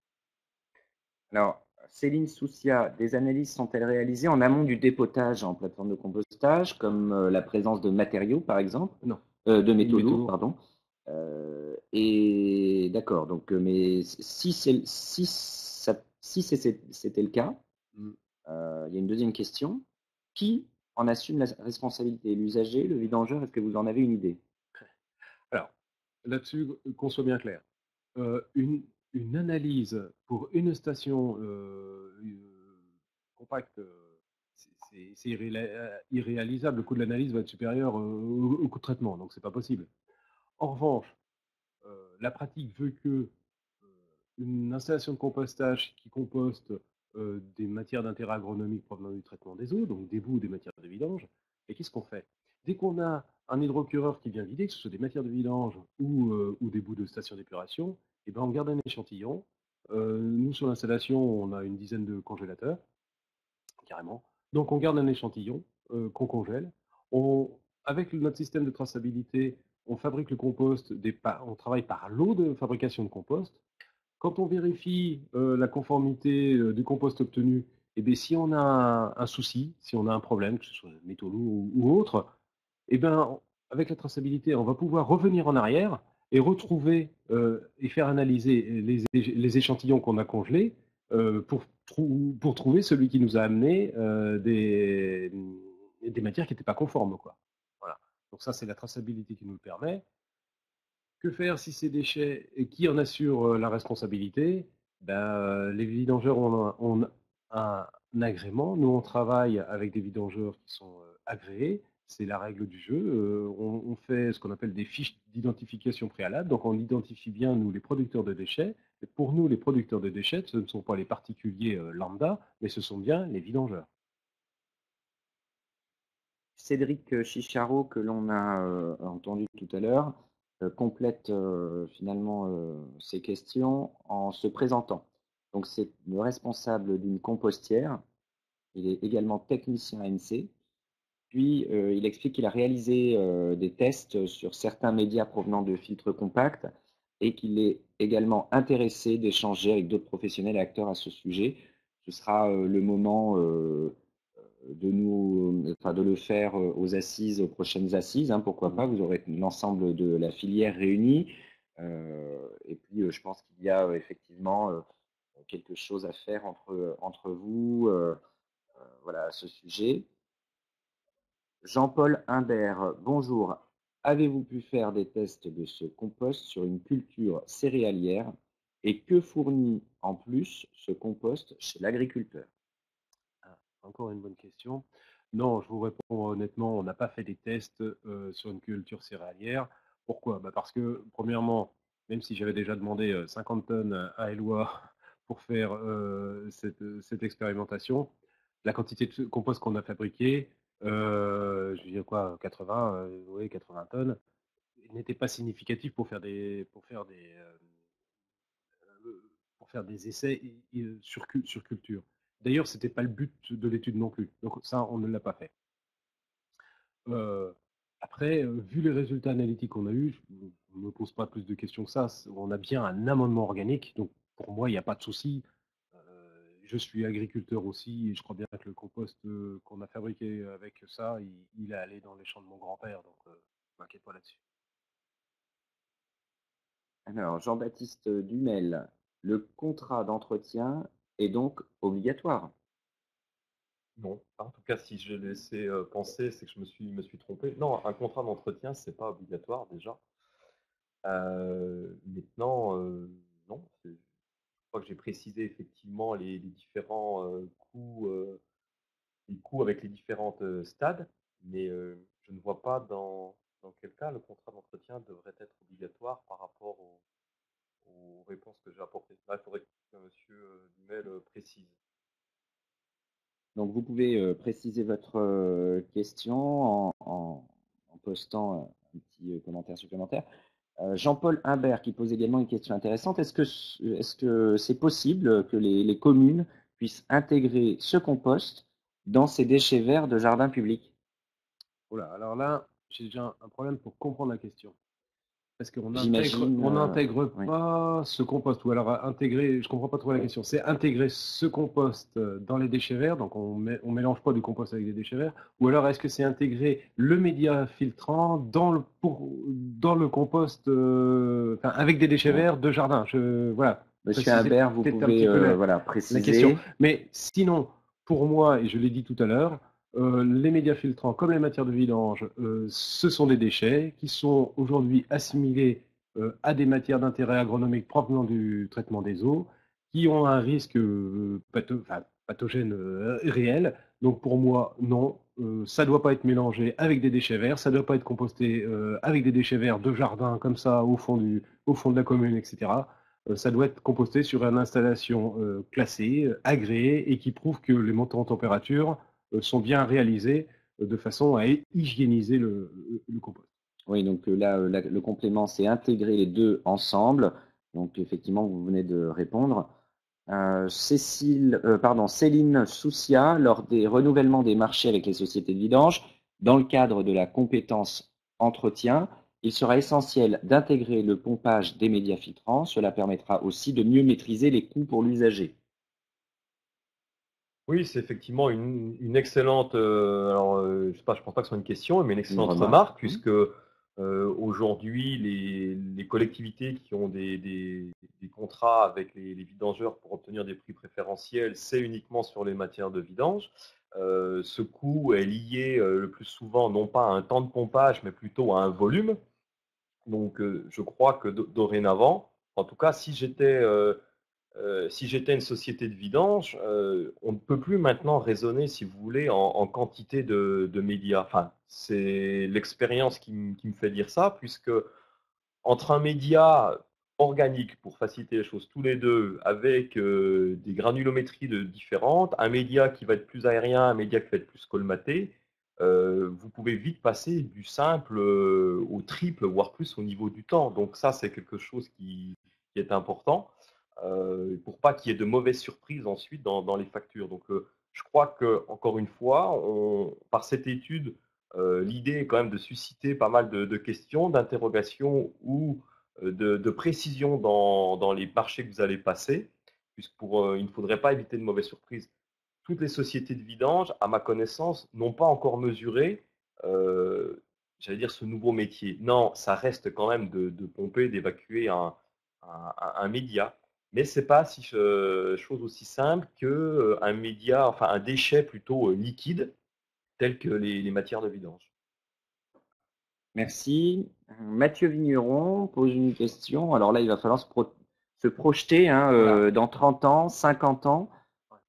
Alors, Céline Soucia, des analyses sont-elles réalisées en amont du dépotage en plateforme de compostage, comme la présence de matériaux, par exemple, Non. de métaux Métaux lourds, lourds. pardon. Et d'accord, donc, mais si c'était le cas, il y a une deuxième question. Qui en assume la responsabilité? L'usager, le vidangeur? Est-ce que vous en avez une idée? Alors, là-dessus, qu'on soit bien clair. Une analyse pour une station compacte, c'est irréalisable. Le coût de l'analyse va être supérieur au coût de traitement, donc c'est pas possible. En revanche, la pratique veut que une installation de compostage qui composte des matières d'intérêt agronomique provenant du traitement des eaux, donc des boues, des matières de vidange, et qu'est-ce qu'on fait? Dès qu'on a un hydrocureur qui vient vider, que ce soit des matières de vidange ou des bouts de station d'épuration, eh ben on garde un échantillon. Nous, sur l'installation, on a une dizaine de congélateurs, carrément. Donc on garde un échantillon qu'on congèle. Avec notre système de traçabilité, on fabrique le compost, on travaille par lot de fabrication de compost. Quand on vérifie la conformité du compost obtenu, eh bien, si on a un souci, si on a un problème, que ce soit métaux lourds ou autre, eh bien, avec la traçabilité, on va pouvoir revenir en arrière et retrouver et faire analyser les échantillons qu'on a congelés pour trouver celui qui nous a amené des matières qui n'étaient pas conformes, quoi. Voilà. Donc ça, c'est la traçabilité qui nous le permet. Que faire si ces déchets, et qui en assure la responsabilité? Ben, les vidangeurs ont un agrément. Nous, on travaille avec des vidangeurs qui sont agréés. C'est la règle du jeu. On fait ce qu'on appelle des fiches d'identification préalable. Donc, on identifie bien, nous, les producteurs de déchets. Et pour nous, les producteurs de déchets, ce ne sont pas les particuliers lambda, mais ce sont bien les vidangeurs. Cédric Chicharo, que l'on a entendu tout à l'heure, complète finalement ces questions en se présentant. Donc, c'est le responsable d'une compostière. Il est également technicien ANC. Puis, il explique qu'il a réalisé des tests sur certains médias provenant de filtres compacts et qu'il est également intéressé d'échanger avec d'autres professionnels et acteurs à ce sujet. Ce sera le moment de le faire aux assises, aux prochaines assises, hein, pourquoi pas, vous aurez l'ensemble de la filière réunie. Et puis, je pense qu'il y a effectivement quelque chose à faire entre vous voilà, à ce sujet. Jean-Paul Imbert, bonjour. Avez-vous pu faire des tests de ce compost sur une culture céréalière et que fournit en plus ce compost chez l'agriculteur? Encore une bonne question. Non, je vous réponds honnêtement, on n'a pas fait des tests sur une culture céréalière. Pourquoi? Bah parce que, premièrement, même si j'avais déjà demandé 50 tonnes à Eloi pour faire cette expérimentation, la quantité de compost qu'on a fabriqué, je veux dire quoi, 80, oui, 80 tonnes, n'était pas significatif pour faire des essais sur culture. D'ailleurs, ce n'était pas le but de l'étude non plus. Donc ça, on ne l'a pas fait. Après, vu les résultats analytiques qu'on a eus, je ne me pose pas plus de questions que ça. On a bien un amendement organique, donc pour moi, il n'y a pas de souci. Je suis agriculteur aussi, et je crois bien que le compost qu'on a fabriqué avec ça, il est allé dans les champs de mon grand-père, donc je ne m'inquiète pas là-dessus. Alors, Jean-Baptiste Dumel, le contrat d'entretien est donc obligatoire. Non, en tout cas, si je l'ai laissé penser, c'est que je me suis trompé. Non, un contrat d'entretien, c'est pas obligatoire déjà. Maintenant, non, je crois que j'ai précisé effectivement les différents les coûts avec les différentes stades, mais je ne vois pas dans quel cas le contrat d'entretien devrait être obligatoire par rapport aux réponses que j'ai apportées. Là, il faudrait que Monsieur Dumel précise. Donc, vous pouvez préciser votre question en postant un petit commentaire supplémentaire. Jean-Paul Humbert qui pose également une question intéressante. Est-ce que c'est possible que les communes puissent intégrer ce compost dans ces déchets verts de jardin public? Voilà, alors là, j'ai déjà un problème pour comprendre la question. Parce qu'on J'imagine. n'intègre Oui. pas ce compost, ou alors intégrer, je comprends pas trop la question, c'est intégrer ce compost dans les déchets verts, donc on mélange pas du compost avec des déchets verts, ou alors est-ce que c'est intégrer le média filtrant dans le compost, avec des déchets Bon. verts de jardin. Voilà. Monsieur Préciser Humbert, vous peut-être un pouvez petit peu la préciser. question. Mais sinon, pour moi, et je l'ai dit tout à l'heure, les médias filtrants, comme les matières de vidange, ce sont des déchets qui sont aujourd'hui assimilés à des matières d'intérêt agronomique provenant du traitement des eaux, qui ont un risque pathogène réel. Donc pour moi, non, ça ne doit pas être mélangé avec des déchets verts, ça ne doit pas être composté avec des déchets verts de jardin comme ça au fond de la commune, etc. Ça doit être composté sur une installation classée, agréée et qui prouve que les montants en température sont bien réalisés de façon à hygiéniser le compost. Oui, donc là, le complément, c'est intégrer les deux ensemble. Donc effectivement, vous venez de répondre. Céline Soucia, lors des renouvellements des marchés avec les sociétés de vidange, dans le cadre de la compétence entretien, il sera essentiel d'intégrer le pompage des médias filtrants. Cela permettra aussi de mieux maîtriser les coûts pour l'usager. Oui, c'est effectivement une excellente. Alors, je sais pas, je pense pas que ce soit une question, mais une excellente remarque. remarque, puisque aujourd'hui, les collectivités qui ont des contrats avec les vidangeurs pour obtenir des prix préférentiels, c'est uniquement sur les matières de vidange. Ce coût est lié le plus souvent non pas à un temps de pompage, mais plutôt à un volume. Donc, je crois que dorénavant, en tout cas, si j'étais une société de vidange, on ne peut plus maintenant raisonner, si vous voulez, en quantité de médias. Enfin, c'est l'expérience qui me fait dire ça, puisque entre un média organique, pour faciliter les choses, tous les deux, avec des granulométries différentes, un média qui va être plus aérien, un média qui va être plus colmaté, vous pouvez vite passer du simple au triple, voire plus au niveau du temps. Donc ça, c'est quelque chose qui est important pour pas qu'il y ait de mauvaises surprises ensuite dans les factures. Donc je crois que encore une fois, par cette étude, l'idée est quand même de susciter pas mal de questions, d'interrogations ou de précision dans les marchés que vous allez passer, puisque il ne faudrait pas éviter de mauvaises surprises. Toutes les sociétés de vidange, à ma connaissance, n'ont pas encore mesuré, j'allais dire, ce nouveau métier. Non, ça reste quand même de pomper, d'évacuer un média. Mais ce n'est pas chose aussi simple qu'un média, enfin un déchet plutôt liquide, tel que les matières de vidange. Merci. Mathieu Vigneron pose une question. Alors là, il va falloir se projeter Voilà. dans 30 ans, 50 ans.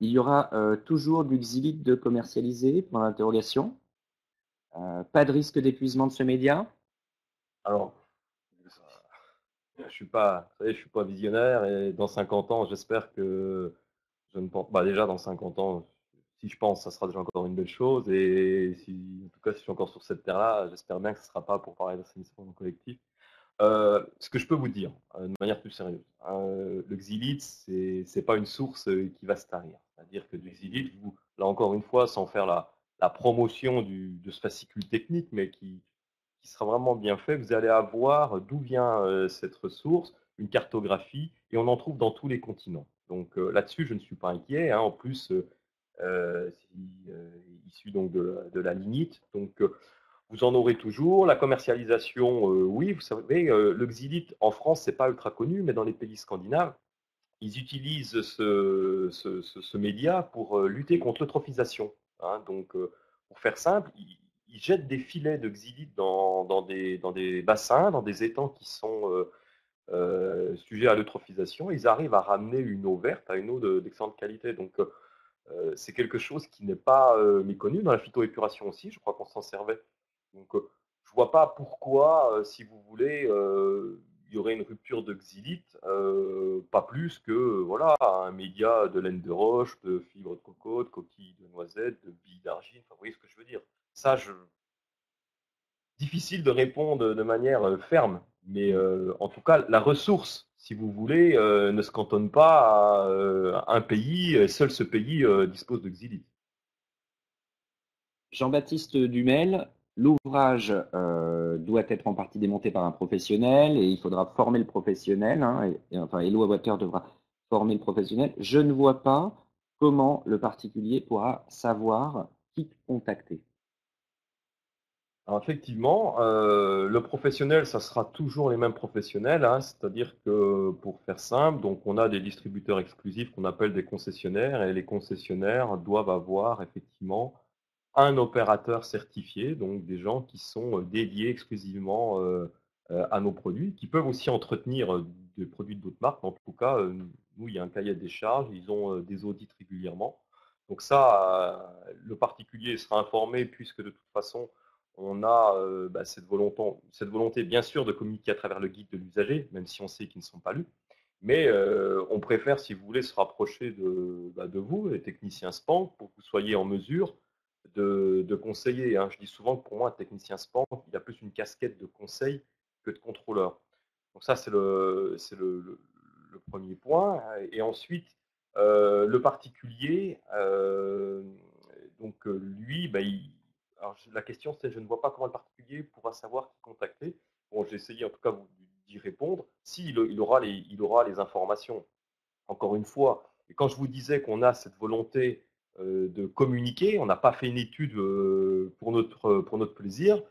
Il y aura toujours du xylite de commercialisé, point d'interrogation. Pas de risque d'épuisement de ce média. Alors, je suis pas visionnaire et dans 50 ans, j'espère que je ne pense pas. Déjà, dans 50 ans, si je pense, ça sera déjà encore une belle chose. Et si, en tout cas, si je suis encore sur cette terre-là, j'espère bien que ce ne sera pas pour parler d'assainissement collectif. Ce que je peux vous dire, de manière plus sérieuse, le xylite, c'est pas une source qui va se tarir. C'est-à-dire que du xylite, là encore une fois, sans faire la promotion de ce fascicule technique, mais qui sera vraiment bien fait. Vous allez avoir d'où vient cette ressource, une cartographie, et on en trouve dans tous les continents. Donc là-dessus, je ne suis pas inquiet. Hein. En plus, c'est issu donc de la lignite. Donc vous en aurez toujours. La commercialisation, oui, vous savez, le xylite en France, c'est pas ultra connu, mais dans les pays scandinaves, ils utilisent ce média pour lutter contre l'eutrophisation. Hein. Donc, pour faire simple, ils jettent des filets de xylite dans des bassins, dans des étangs qui sont sujets à l'eutrophisation. Ils arrivent à ramener une eau verte à une eau d'excellente qualité. Donc, c'est quelque chose qui n'est pas méconnu. Dans la phytoépuration aussi, je crois qu'on s'en servait. Donc, je ne vois pas pourquoi, si vous voulez, il y aurait une rupture de xylite, pas plus que voilà, un média de laine de roche, de fibres de coco, de coquilles de noisettes, de billes d'argile. Enfin, vous voyez ce que je veux dire. Ça, difficile de répondre de manière ferme, mais en tout cas, la ressource, si vous voulez, ne se cantonne pas à un pays. Seul ce pays dispose de xylite. Jean-Baptiste Dumel, l'ouvrage doit être en partie démonté par un professionnel et il faudra former le professionnel. Hein, enfin, Eloi Water devra former le professionnel. Je ne vois pas comment le particulier pourra savoir qui contacter. Alors effectivement, le professionnel, ça sera toujours les mêmes professionnels, hein, c'est-à-dire que pour faire simple, donc on a des distributeurs exclusifs qu'on appelle des concessionnaires et les concessionnaires doivent avoir effectivement un opérateur certifié, donc des gens qui sont dédiés exclusivement à nos produits, qui peuvent aussi entretenir des produits d'autres marques. En tout cas, nous, il y a un cahier des charges, ils ont des audits régulièrement. Donc ça, le particulier sera informé puisque de toute façon, on a cette volonté, bien sûr, de communiquer à travers le guide de l'usager, même si on sait qu'ils ne sont pas lus. Mais on préfère, si vous voulez, se rapprocher de vous, les techniciens SPAN, pour que vous soyez en mesure de conseiller. Hein. Je dis souvent que pour moi, un technicien SPAN, il a plus une casquette de conseil que de contrôleur. Donc ça, c'est le premier point. Et ensuite, le particulier, donc lui, bah, alors, la question c'est, je ne vois pas comment le particulier pourra savoir qui contacter. Bon, j'ai essayé en tout cas d'y répondre. Si, il aura les informations. Encore une fois, et quand je vous disais qu'on a cette volonté de communiquer, on n'a pas fait une étude pour notre plaisir.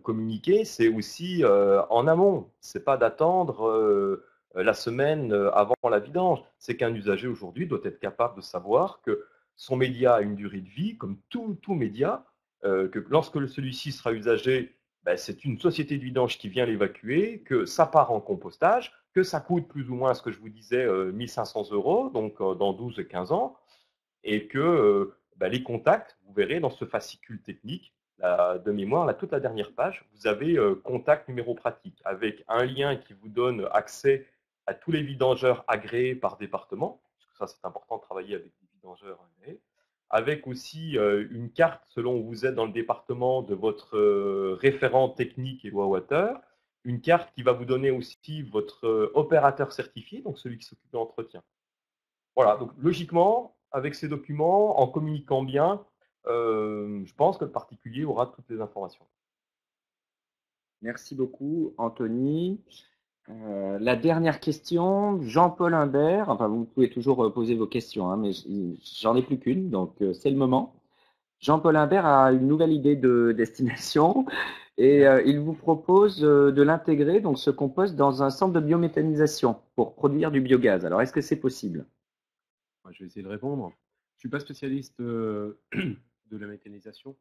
Communiquer, c'est aussi en amont. C'est pas d'attendre la semaine avant la vidange. C'est qu'un usager aujourd'hui doit être capable de savoir que son média a une durée de vie, comme tout média, que lorsque celui-ci sera usagé, ben, c'est une société de vidange qui vient l'évacuer, que ça part en compostage, que ça coûte plus ou moins ce que je vous disais, 1500 euros, donc dans 12 et 15 ans, et que ben, les contacts, vous verrez dans ce fascicule technique de mémoire, là, toute la dernière page, vous avez contact numéro pratique, avec un lien qui vous donne accès à tous les vidangeurs agréés par département, parce que ça c'est important de travailler avec des vidangeurs agréés, avec aussi une carte selon où vous êtes dans le département de votre référent technique et Water, une carte qui va vous donner aussi votre opérateur certifié, donc celui qui s'occupe de l'entretien. Voilà, donc logiquement, avec ces documents, en communiquant bien, je pense que le particulier aura toutes les informations. Merci beaucoup, Anthony. La dernière question, Jean-Paul Imbert. Enfin, vous pouvez toujours poser vos questions, hein, mais j'en ai plus qu'une, donc c'est le moment. Jean-Paul Imbert a une nouvelle idée de destination et il vous propose de l'intégrer, donc ce compost, dans un centre de biométhanisation pour produire du biogaz. Alors, est-ce que c'est possible? Je vais essayer de répondre. Je ne suis pas spécialiste de la méthanisation.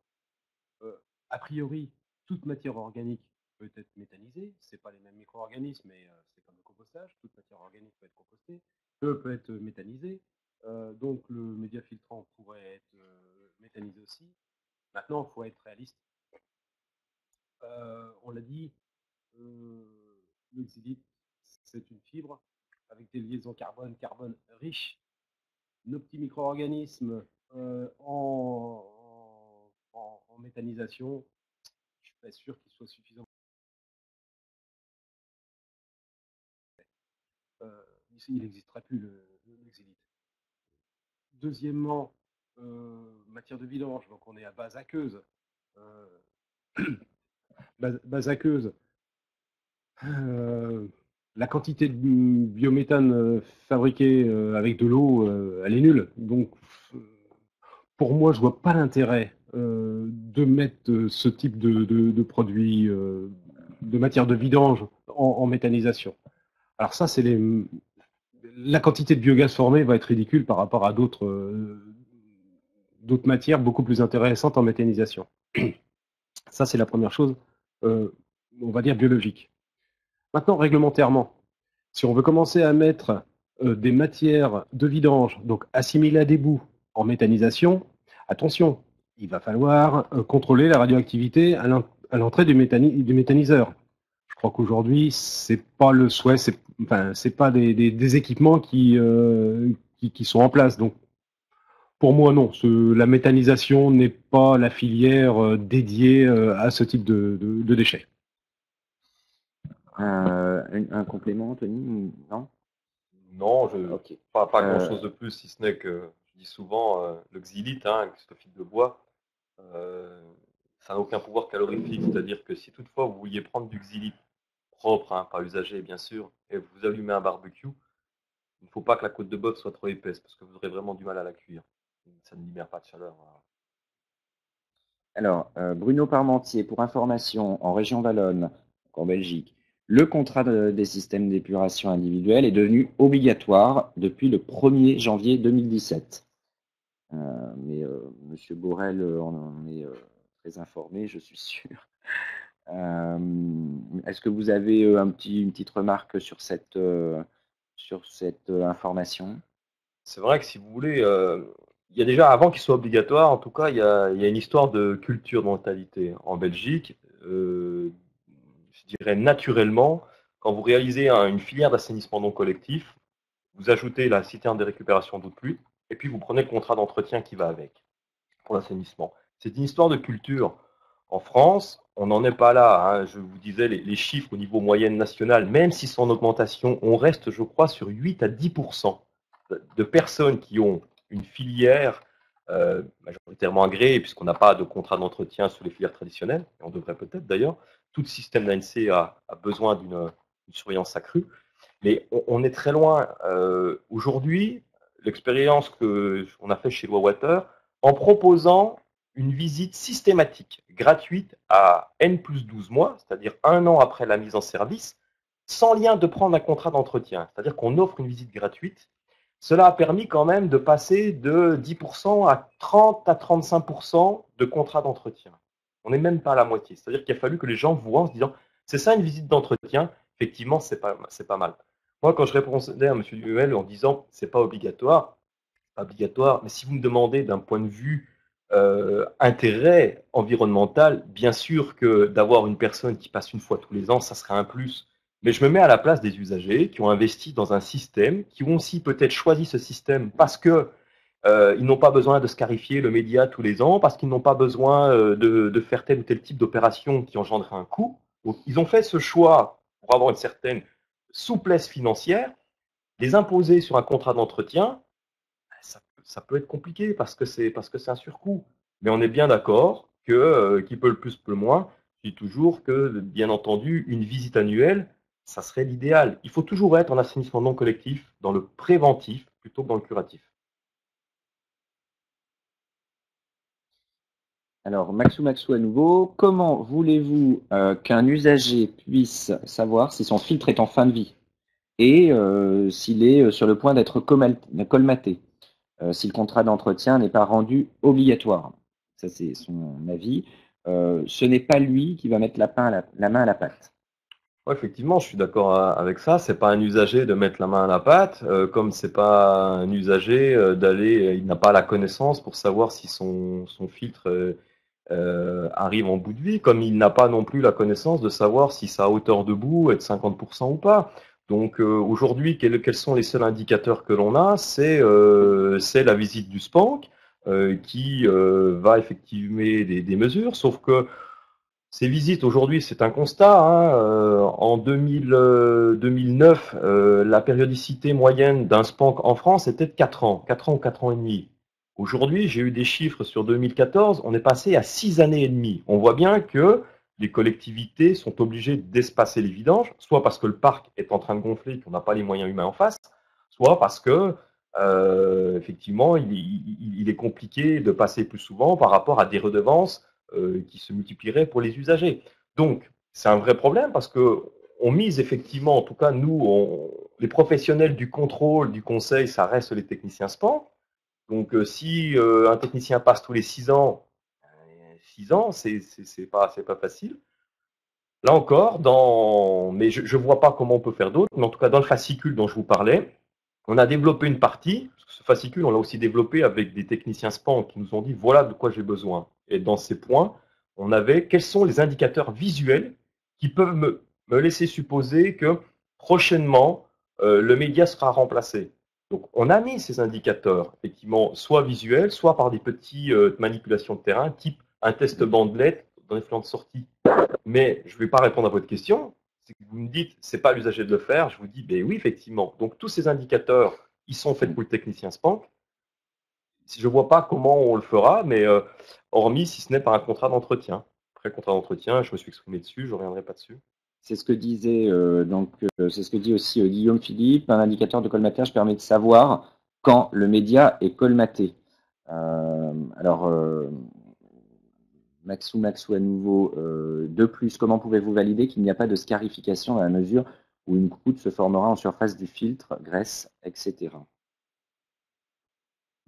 A priori, toute matière organique peut être méthanisée. Ce n'est pas les mêmes micro-organismes, mais c'est comme le compostage. Toute matière organique peut être compostée, peut être méthanisée. Donc le média filtrant pourrait être méthanisé aussi. Maintenant, il faut être réaliste. On l'a dit, le xylite, c'est une fibre avec des liaisons carbone riches. Nos petits micro-organismes en méthanisation, je suis pas sûr qu'ils soient suffisants. Ici, il n'existerait plus le xylite. Deuxièmement, matière de vidange, donc on est à base aqueuse. Base aqueuse. La quantité de biométhane fabriquée avec de l'eau, elle est nulle. Donc, pour moi, je vois pas l'intérêt de mettre ce type de produit, de matière de vidange en méthanisation. Alors ça, la quantité de biogaz formé va être ridicule par rapport à d'autres matières beaucoup plus intéressantes en méthanisation. Ça, c'est la première chose, on va dire biologique. Maintenant, réglementairement, si on veut commencer à mettre des matières de vidange, donc assimilées à des boues, en méthanisation, attention, il va falloir contrôler la radioactivité à l'entrée du méthaniseur. Je crois qu'aujourd'hui, c'est pas le souhait, c'est pas des équipements qui sont en place. Donc, pour moi, non. La méthanisation n'est pas la filière dédiée à ce type de déchets. Un complément, Anthony? Non? Non, Ok. pas grand-chose de plus, si ce n'est que je dis souvent le xylite, le fil de bois, ça n'a aucun pouvoir calorifique. C'est-à-dire que si toutefois vous vouliez prendre du xylite propre, pas usagé bien sûr, et vous allumez un barbecue, il ne faut pas que la côte de bœuf soit trop épaisse parce que vous aurez vraiment du mal à la cuire. Ça ne libère pas de chaleur. Voilà. Alors, Bruno Parmentier, pour information, en région Wallonne, en Belgique, le contrat des systèmes d'épuration individuels est devenu obligatoire depuis le 1er janvier 2017. Mais Monsieur Borel en est très informé, je suis sûr. Est-ce que vous avez une petite remarque sur cette information? C'est vrai que si vous voulez, il y a déjà, avant qu'il soit obligatoire, en tout cas, il y a une histoire de culture, de mentalité. En Belgique, je dirais naturellement, quand vous réalisez une filière d'assainissement non collectif, vous ajoutez la citerne de récupération d'eau de pluie, et puis vous prenez le contrat d'entretien qui va avec, pour l'assainissement. C'est une histoire de culture. En France, on n'en est pas là. Je vous disais, les chiffres au niveau moyenne nationale, même s'ils sont en augmentation, on reste, je crois, sur 8 à 10% de personnes qui ont une filière majoritairement agréée, puisqu'on n'a pas de contrat d'entretien sous les filières traditionnelles, et on devrait peut-être d'ailleurs. Tout système d'ANC a besoin d'une surveillance accrue, mais on est très loin. Aujourd'hui, l'expérience qu'on a fait chez Loa Water, en proposant une visite systématique, gratuite, à N+12 mois, c'est-à-dire 1 an après la mise en service, sans lien de prendre un contrat d'entretien. C'est-à-dire qu'on offre une visite gratuite. Cela a permis quand même de passer de 10% à 30 à 35% de contrats d'entretien. On n'est même pas à la moitié. C'est-à-dire qu'il a fallu que les gens voient en se disant, c'est ça une visite d'entretien, effectivement, c'est pas mal. Moi, quand je répondais à M. Duhamel en disant, c'est pas obligatoire, mais si vous me demandez d'un point de vue intérêt environnemental, bien sûr que d'avoir une personne qui passe une fois tous les ans, ça serait un plus. Mais je me mets à la place des usagers qui ont investi dans un système, qui ont aussi peut-être choisi ce système parce que ils n'ont pas besoin de scarifier le média tous les ans, parce qu'ils n'ont pas besoin de faire tel ou tel type d'opération qui engendrerait un coût. Donc, ils ont fait ce choix pour avoir une certaine souplesse financière. Les imposer sur un contrat d'entretien, ça peut être compliqué parce que c'est un surcoût. Mais on est bien d'accord que qui peut le plus peut le moins. Je dis toujours que, bien entendu, une visite annuelle, ça serait l'idéal. Il faut toujours être en assainissement non collectif, dans le préventif plutôt que dans le curatif. Alors, Maxou à nouveau, comment voulez-vous qu'un usager puisse savoir si son filtre est en fin de vie et s'il est sur le point d'être colmaté, si le contrat d'entretien n'est pas rendu obligatoire? Ça, c'est son avis. Ce n'est pas lui qui va mettre la main à la pâte. Ouais, effectivement, je suis d'accord avec ça. C'est pas un usager de mettre la main à la pâte, comme c'est pas un usager d'aller, il n'a pas la connaissance pour savoir si son filtre arrive en bout de vie, comme il n'a pas non plus la connaissance de savoir si sa hauteur de boue est de 50% ou pas. Donc aujourd'hui, quels sont les seuls indicateurs que l'on a? C'est la visite du SPANC qui va effectuer des mesures, sauf que ces visites, aujourd'hui, c'est un constat. En 2009, la périodicité moyenne d'un SPANC en France était de 4 ans, 4 ans ou 4 ans et demi. Aujourd'hui, j'ai eu des chiffres sur 2014, on est passé à 6 années et demie. On voit bien que les collectivités sont obligées d'espacer les vidanges, soit parce que le parc est en train de gonfler et qu'on n'a pas les moyens humains en face, soit parce que effectivement, il est compliqué de passer plus souvent par rapport à des redevances qui se multiplieraient pour les usagers. Donc, c'est un vrai problème parce que on mise effectivement, en tout cas nous, les professionnels du contrôle, du conseil, ça reste les techniciens SPAN. Donc, si un technicien passe tous les 6 ans, 6 ans, c'est pas facile. Là encore, mais je ne vois pas comment on peut faire d'autre, mais en tout cas, dans le fascicule dont je vous parlais, on a développé une partie. Ce fascicule, on l'a aussi développé avec des techniciens SPAN qui nous ont dit voilà de quoi j'ai besoin. Et dans ces points, on avait quels sont les indicateurs visuels qui peuvent me laisser supposer que prochainement, le média sera remplacé. Donc, on a mis ces indicateurs, effectivement, soit visuels, soit par des petites manipulations de terrain, type un test bandelette dans les flancs de sortie. Mais je ne vais pas répondre à votre question. C'est que vous me dites, c'est pas l'usager de le faire. Je vous dis, ben oui, effectivement. Donc, tous ces indicateurs, ils sont faits pour le technicien SPANC. Je ne vois pas comment on le fera, mais hormis si ce n'est par un contrat d'entretien. Après, contrat d'entretien, je me suis exprimé dessus, je ne reviendrai pas dessus. C'est ce que disait c'est ce que dit aussi Guillaume Philippe. Un indicateur de colmatage permet de savoir quand le média est colmaté. Maxou à nouveau. De plus, comment pouvez-vous valider qu'il n'y a pas de scarification à la mesure où une croûte se formera en surface du filtre, graisse, etc.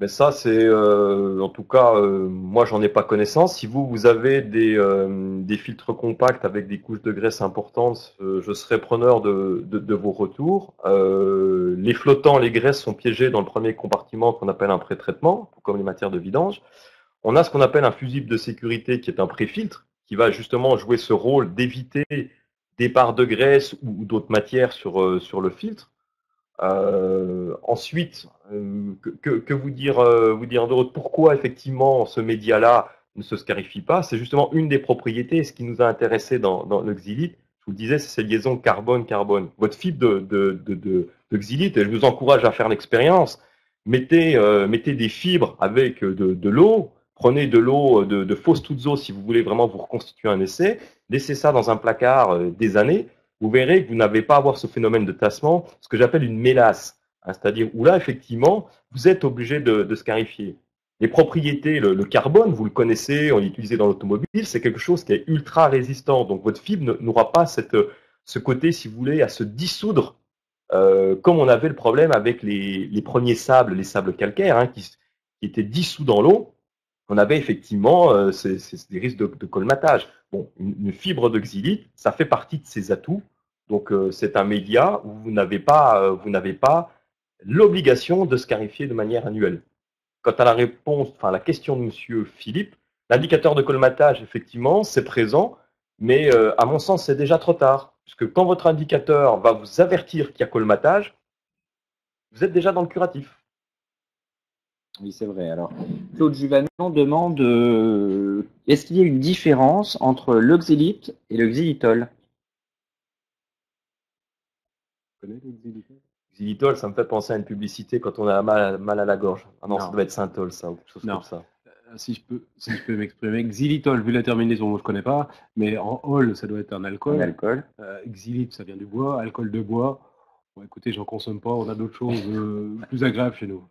Ben ça, c'est en tout cas, moi, j'en ai pas connaissance. Si vous avez des filtres compacts avec des couches de graisse importantes, je serai preneur de vos retours. Les flottants, les graisses sont piégés dans le premier compartiment qu'on appelle un pré-traitement, comme les matières de vidange. On a ce qu'on appelle un fusible de sécurité qui est un pré-filtre, qui va justement jouer ce rôle d'éviter des parts de graisse ou d'autres matières sur le filtre. Ensuite, que vous dire d'autre? Pourquoi effectivement ce média-là ne se scarifie pas? C'est justement une des propriétés. Ce qui nous a intéressé dans le xylite, je vous le disais, c'est cette liaison carbone-carbone. Votre fibre de xylite, et je vous encourage à faire l'expérience. Mettez des fibres avec de l'eau. Prenez de l'eau de fausse toutes eaux si vous voulez vraiment vous reconstituer un essai. Laissez ça dans un placard des années. Vous verrez que vous n'avez pas à avoir ce phénomène de tassement, ce que j'appelle une mélasse, hein, c'est-à-dire où là, effectivement, vous êtes obligé de scarifier. Les propriétés, le carbone, vous le connaissez, on l'utilise dans l'automobile, c'est quelque chose qui est ultra résistant. Donc votre fibre n'aura pas ce côté, si vous voulez, à se dissoudre, comme on avait le problème avec les premiers sables, les sables calcaires, hein, qui étaient dissous dans l'eau. On avait effectivement des risques de colmatage. Bon, une fibre de xylite, ça fait partie de ses atouts. Donc, c'est un média où vous n'avez pas l'obligation de scarifier de manière annuelle. Quant à la réponse, enfin la question de Monsieur Philippe, l'indicateur de colmatage, effectivement, c'est présent, mais à mon sens, c'est déjà trop tard, puisque quand votre indicateur va vous avertir qu'il y a colmatage, vous êtes déjà dans le curatif. Oui, c'est vrai. Alors, Claude Juvanon demande est-ce qu'il y a une différence entre le xylite et le xylitol? Vous connaissez le xylitol? Xylitol, ça me fait penser à une publicité quand on a mal à la gorge. Ah non, ça doit être Synthol, ça, ou quelque chose comme ça. Si je peux m'exprimer, xylitol, vu la terminaison, moi je connais pas, mais en ol, ça doit être un alcool. Un alcool. Xylite, ça vient du bois, alcool de bois. Bon, écoutez, j'en consomme pas, on a d'autres choses plus agréables chez nous.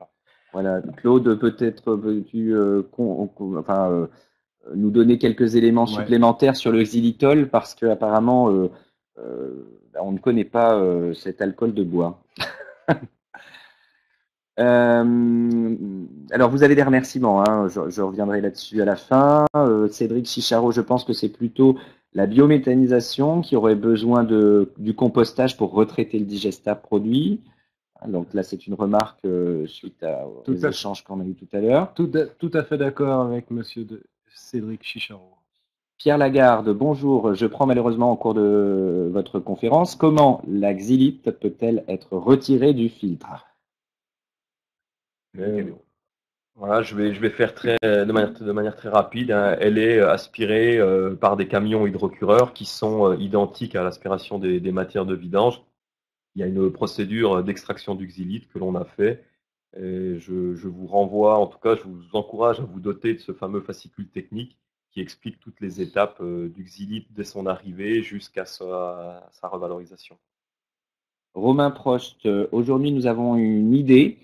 Voilà, Claude, peut-être peux-tu nous donner quelques éléments supplémentaires sur le xylitol, parce qu'apparemment, on ne connaît pas cet alcool de bois. Alors, vous avez des remerciements, hein, je reviendrai là-dessus à la fin. Cédric Chicharo, je pense que c'est plutôt la biométhanisation qui aurait besoin du compostage pour retraiter le digestable produit. Donc là, c'est une remarque suite aux échanges qu'on a eu tout à l'heure. Tout à fait d'accord avec monsieur Cédric Chicharo. Pierre Lagarde, bonjour. Je prends malheureusement au cours de votre conférence. Comment la xylite peut-elle être retirée du filtre? Voilà, je vais faire de manière très rapide, hein. Elle est aspirée par des camions hydrocureurs qui sont identiques à l'aspiration des matières de vidange. Il y a une procédure d'extraction du xylite que l'on a fait Et je vous renvoie, en tout cas, je vous encourage à vous doter de ce fameux fascicule technique qui explique toutes les étapes du xylite dès son arrivée jusqu'à sa revalorisation. Romain Prost, aujourd'hui nous avons une idée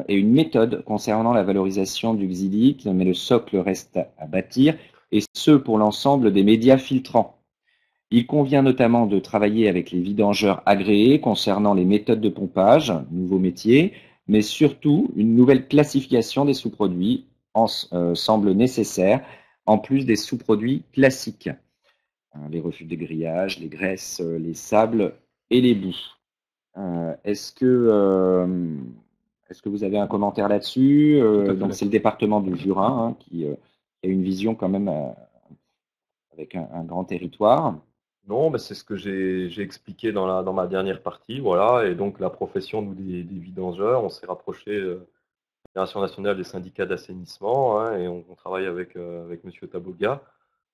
et une méthode concernant la valorisation du xylite, mais le socle reste à bâtir, et ce pour l'ensemble des médias filtrants. Il convient notamment de travailler avec les vidangeurs agréés concernant les méthodes de pompage, nouveau métier, mais surtout une nouvelle classification des sous-produits semble nécessaire, en plus des sous-produits classiques. Les refus de grillage, les graisses, les sables et les boues. Est-ce que vous avez un commentaire là-dessus? Donc c'est le département du Jura qui a une vision quand même avec un grand territoire. Non, mais c'est ce que j'ai expliqué dans ma dernière partie, voilà. Et donc la profession, nous, des vidangeurs, on s'est rapproché de la Fédération nationale des syndicats d'assainissement, hein, et on travaille avec Monsieur Taboga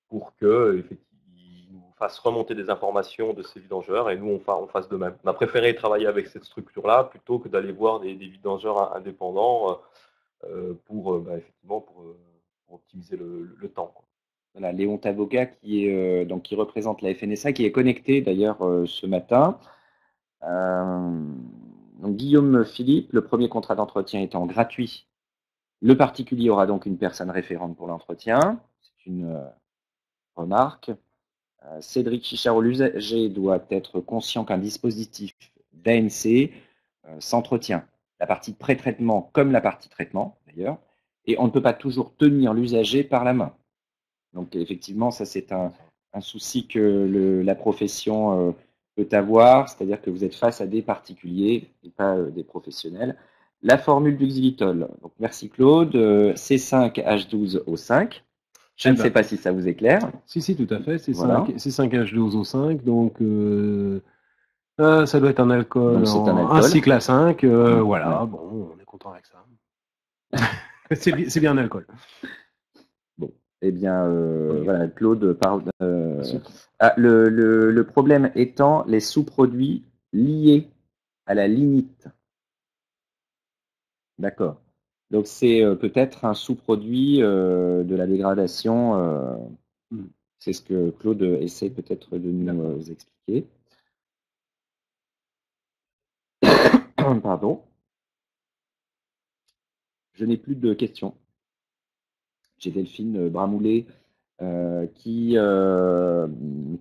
pour que effectivement, il nous fasse remonter des informations de ces vidangeurs et nous on fasse de même. On a préféré travailler avec cette structure-là plutôt que d'aller voir des vidangeurs indépendants effectivement pour optimiser le temps, quoi. Voilà, Léon Taboga qui représente la FNSA, qui est connecté d'ailleurs ce matin. Donc Guillaume Philippe, le premier contrat d'entretien étant gratuit, le particulier aura donc une personne référente pour l'entretien. C'est une remarque. Cédric Chicharo, l'usager doit être conscient qu'un dispositif d'ANC s'entretient, la partie pré-traitement comme la partie traitement d'ailleurs, et on ne peut pas toujours tenir l'usager par la main. Donc effectivement, ça c'est un souci que la profession peut avoir, c'est-à-dire que vous êtes face à des particuliers et pas des professionnels. La formule du xylitol. Donc merci Claude, C5H12O5. Je ne sais pas si ça vous est clair. Si, tout à fait. Voilà. C5H12O5, donc ça doit être un alcool, un cycle à 5. Voilà, ouais. Bon, on est content avec ça. C'est bien un alcool. Bon, eh bien, voilà, Claude parle. Le problème étant les sous-produits liés à la lignite. D'accord. Donc c'est peut-être un sous-produit de la dégradation. C'est ce que Claude essaie peut-être de nous expliquer. Pardon. Je n'ai plus de questions. J'ai Delphine Bramoulet qui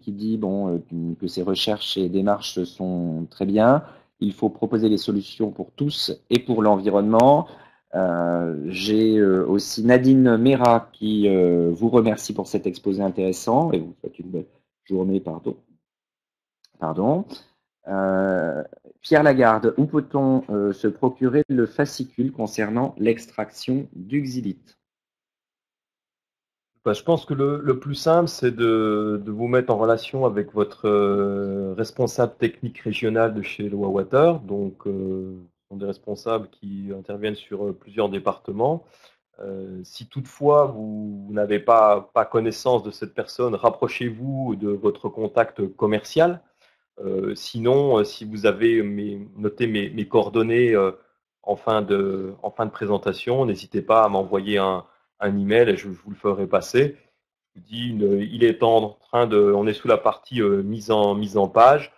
dit que ces recherches et démarches sont très bien. Il faut proposer des solutions pour tous et pour l'environnement. J'ai aussi Nadine Mera qui vous remercie pour cet exposé intéressant et vous faites une bonne journée. Pardon. Pierre Lagarde, où peut-on se procurer le fascicule concernant l'extraction du xylite? Je pense que le plus simple, c'est de vous mettre en relation avec votre responsable technique régional de chez Loa Water. Donc, ce sont des responsables qui interviennent sur plusieurs départements. Si toutefois vous n'avez pas connaissance de cette personne, rapprochez-vous de votre contact commercial. Sinon, si vous avez noté mes coordonnées en fin de présentation, n'hésitez pas à m'envoyer un email et je vous le ferai passer. Je vous dis, il est en train on est sous la partie mise en page.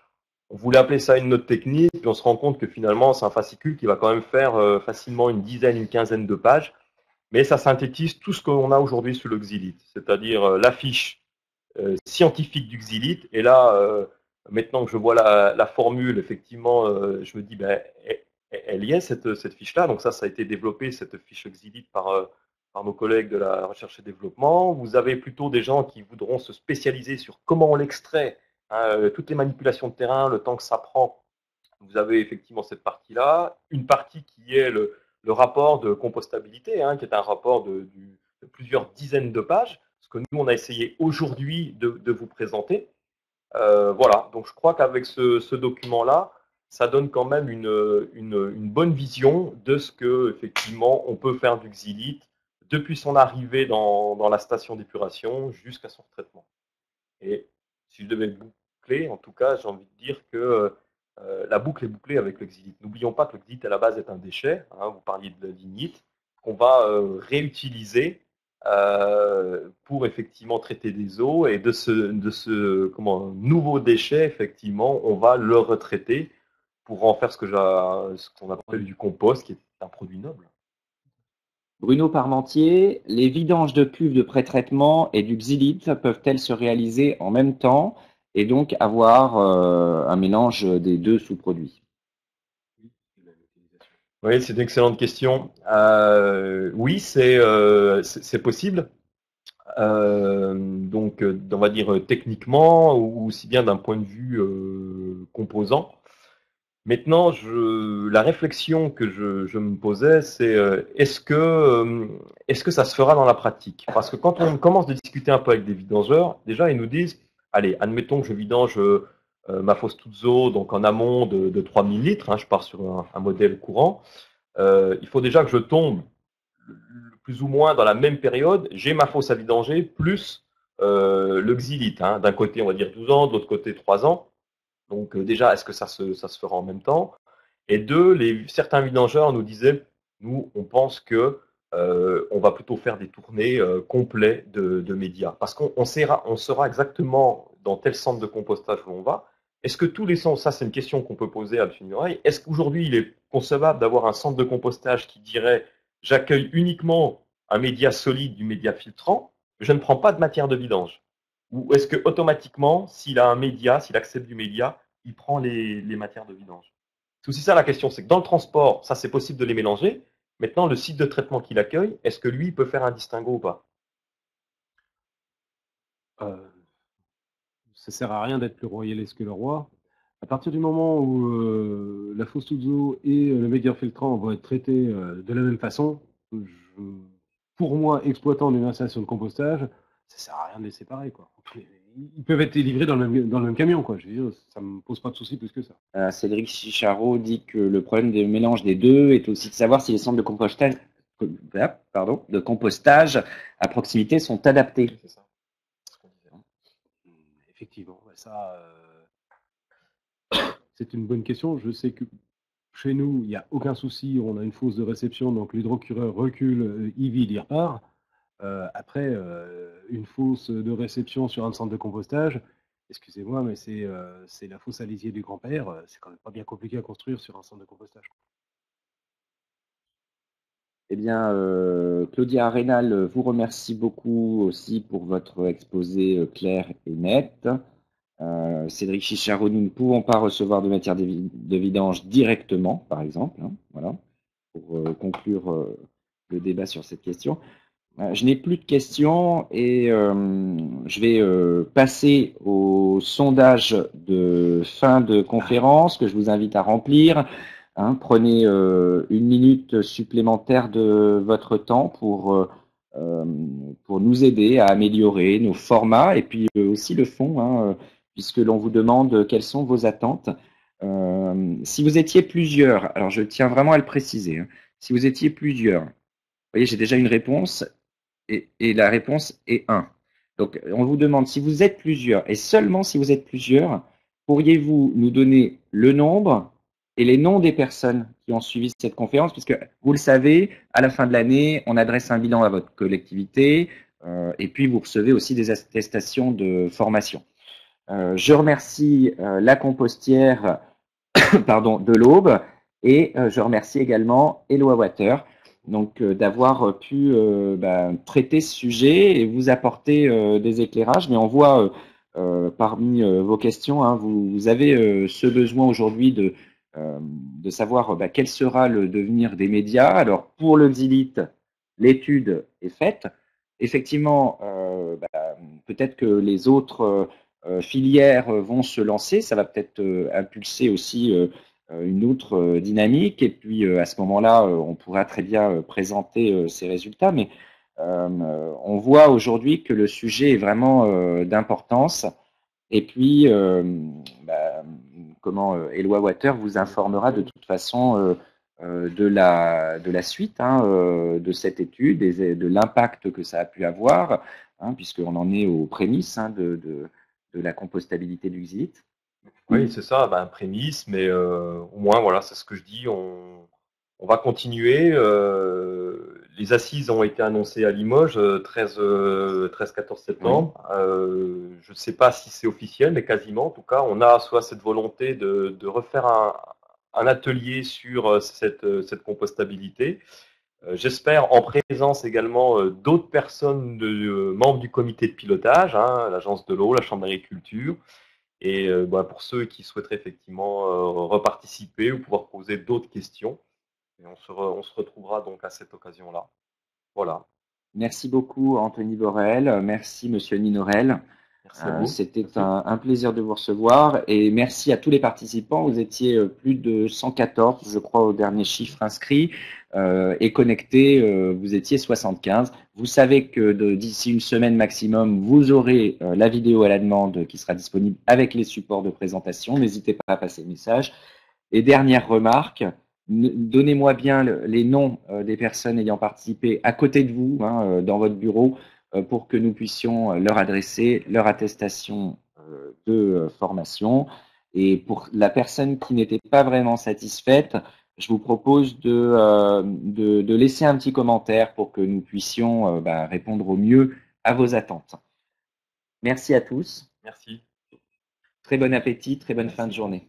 On voulait appeler ça une note technique, puis on se rend compte que finalement, c'est un fascicule qui va quand même faire facilement une dizaine, une quinzaine de pages. Mais ça synthétise tout ce qu'on a aujourd'hui sur le xylite, c'est-à-dire la fiche scientifique du xylite. Et là, maintenant que je vois la formule, effectivement, je me dis, ben, elle y est, cette fiche-là. Donc ça a été développé, cette fiche xylite, par nos collègues de la recherche et développement. Vous avez plutôt des gens qui voudront se spécialiser sur comment on l'extrait, hein, toutes les manipulations de terrain, le temps que ça prend. Vous avez effectivement cette partie-là. Une partie qui est le rapport de compostabilité, hein, qui est un rapport de plusieurs dizaines de pages, ce que nous, on a essayé aujourd'hui de vous présenter. Voilà, donc je crois qu'avec ce document-là, ça donne quand même une bonne vision de ce que effectivement on peut faire du xylite depuis son arrivée dans la station d'épuration jusqu'à son retraitement. Et si je devais boucler, en tout cas, j'ai envie de dire que la boucle est bouclée avec le xylite. N'oublions pas que le xylite à la base est un déchet, hein, vous parliez de lignite, qu'on va réutiliser pour effectivement traiter des eaux, et de ce nouveau déchet, effectivement, on va le retraiter pour en faire ce qu'on appelle du compost, qui est un produit noble. Bruno Parmentier, les vidanges de cuves de pré-traitement et du xylite peuvent-elles se réaliser en même temps et donc avoir un mélange des deux sous-produits? Oui, c'est une excellente question. Oui, c'est possible. Donc, on va dire techniquement, ou aussi bien d'un point de vue composant. Maintenant, la réflexion que je me posais, c'est est-ce que ça se fera dans la pratique? Parce que quand on commence de discuter un peu avec des vidangeurs, déjà ils nous disent, allez, admettons que je vidange ma fosse Tuzzo, donc en amont de 3000 litres, hein, je pars sur un modèle courant, il faut déjà que je tombe plus ou moins dans la même période, j'ai ma fosse à vidanger plus le xylite, hein. D'un côté on va dire 12 ans, de l'autre côté 3 ans. Donc déjà, est-ce que ça se fera en même temps? Et deux, certains vidangeurs nous disaient, nous, on pense que on va plutôt faire des tournées complètes de médias. Parce on saura exactement dans tel centre de compostage où on va. Est-ce que tous les centres, ça c'est une question qu'on peut poser à M. Nureil, est-ce qu'aujourd'hui il est concevable d'avoir un centre de compostage qui dirait, j'accueille uniquement un média solide du média filtrant, je ne prends pas de matière de vidange? Ou est-ce que automatiquement, s'il a un média, s'il accepte du média, il prend les matières de vidange? C'est aussi ça la question, c'est que dans le transport, ça c'est possible de les mélanger. Maintenant, le site de traitement qu'il accueille, est-ce que lui il peut faire un distinguo ou pas? Ça sert à rien d'être plus royaliste que le roi. À partir du moment où la fosse Tuzzo et le média filtrant vont être traités de la même façon, pour moi, exploitant d'une installation de compostage, ça sert à rien de les séparer, quoi. Ils peuvent être livrés dans le même camion, quoi. Je veux dire, ça me pose pas de souci plus que ça. Cédric Chicharo dit que le problème des mélanges des deux est aussi de savoir si les centres de compostage à proximité sont adaptés. C'est ça. Effectivement, ça, c'est une bonne question. Je sais que chez nous, il n'y a aucun souci. On a une fosse de réception, donc l'hydrocureur recule, il vide, il repart. Après, une fosse de réception sur un centre de compostage, excusez-moi, mais c'est la fosse à lisier du grand-père. C'est quand même pas bien compliqué à construire sur un centre de compostage. Eh bien, Claudia Rénal vous remercie beaucoup aussi pour votre exposé clair et net. Cédric Chicharo, nous ne pouvons pas recevoir de matière de vidange directement, par exemple, hein, voilà, pour conclure le débat sur cette question. Je n'ai plus de questions et je vais passer au sondage de fin de conférence que je vous invite à remplir. Hein, prenez 1 minute supplémentaire de votre temps pour nous aider à améliorer nos formats et puis aussi le fond, hein, puisque l'on vous demande quelles sont vos attentes. Si vous étiez plusieurs, alors je tiens vraiment à le préciser, hein, si vous étiez plusieurs, vous voyez, j'ai déjà une réponse et la réponse est 1. Donc, on vous demande si vous êtes plusieurs et seulement si vous êtes plusieurs, pourriez-vous nous donner le nombre et les noms des personnes qui ont suivi cette conférence, puisque vous le savez, à la fin de l'année, on adresse un bilan à votre collectivité et puis vous recevez aussi des attestations de formation. Je remercie la compostière pardon, de l'Aube et je remercie également Eloi Water donc d'avoir pu traiter ce sujet et vous apporter des éclairages. Mais on voit parmi vos questions, hein, vous avez ce besoin aujourd'hui de savoir quel sera le devenir des médias. Alors pour le xylite, l'étude est faite. Effectivement, peut-être que les autres filières vont se lancer. Ça va peut-être impulser aussi une autre dynamique. Et puis à ce moment-là, on pourra très bien présenter ces résultats. Mais on voit aujourd'hui que le sujet est vraiment d'importance. Et puis, Eloi Water vous informera de toute façon de la suite de cette étude et de l'impact que ça a pu avoir, hein, puisqu'on en est aux prémices de la compostabilité du xylite. Oui, c'est ça, ben, prémisse, mais au moins, voilà, c'est ce que je dis. On va continuer. Les assises ont été annoncées à Limoges 13-14 septembre. Je ne sais pas si c'est officiel, mais quasiment. En tout cas, on a soit cette volonté de refaire un atelier sur cette compostabilité. J'espère en présence également d'autres personnes, membres du comité de pilotage, hein, l'agence de l'eau, la chambre d'agriculture. Et bah, pour ceux qui souhaiteraient effectivement reparticiper ou pouvoir poser d'autres questions, et on se retrouvera donc à cette occasion-là. Voilà. Merci beaucoup, Anthony Borel. Merci, Monsieur Ninorel. Merci à vous. C'était Merci. un plaisir de vous recevoir et merci à tous les participants. Vous étiez plus de 114, je crois, au dernier chiffre inscrit et connectés, vous étiez 75. Vous savez que d'ici une semaine maximum, vous aurez la vidéo à la demande qui sera disponible avec les supports de présentation. N'hésitez pas à passer le message. Et dernière remarque, donnez-moi bien les noms des personnes ayant participé à côté de vous, hein, dans votre bureau, pour que nous puissions leur adresser leur attestation de formation. Et pour la personne qui n'était pas vraiment satisfaite, je vous propose de laisser un petit commentaire pour que nous puissions répondre au mieux à vos attentes. Merci à tous. Merci. Très bon appétit, très bonne Merci. fin de journée.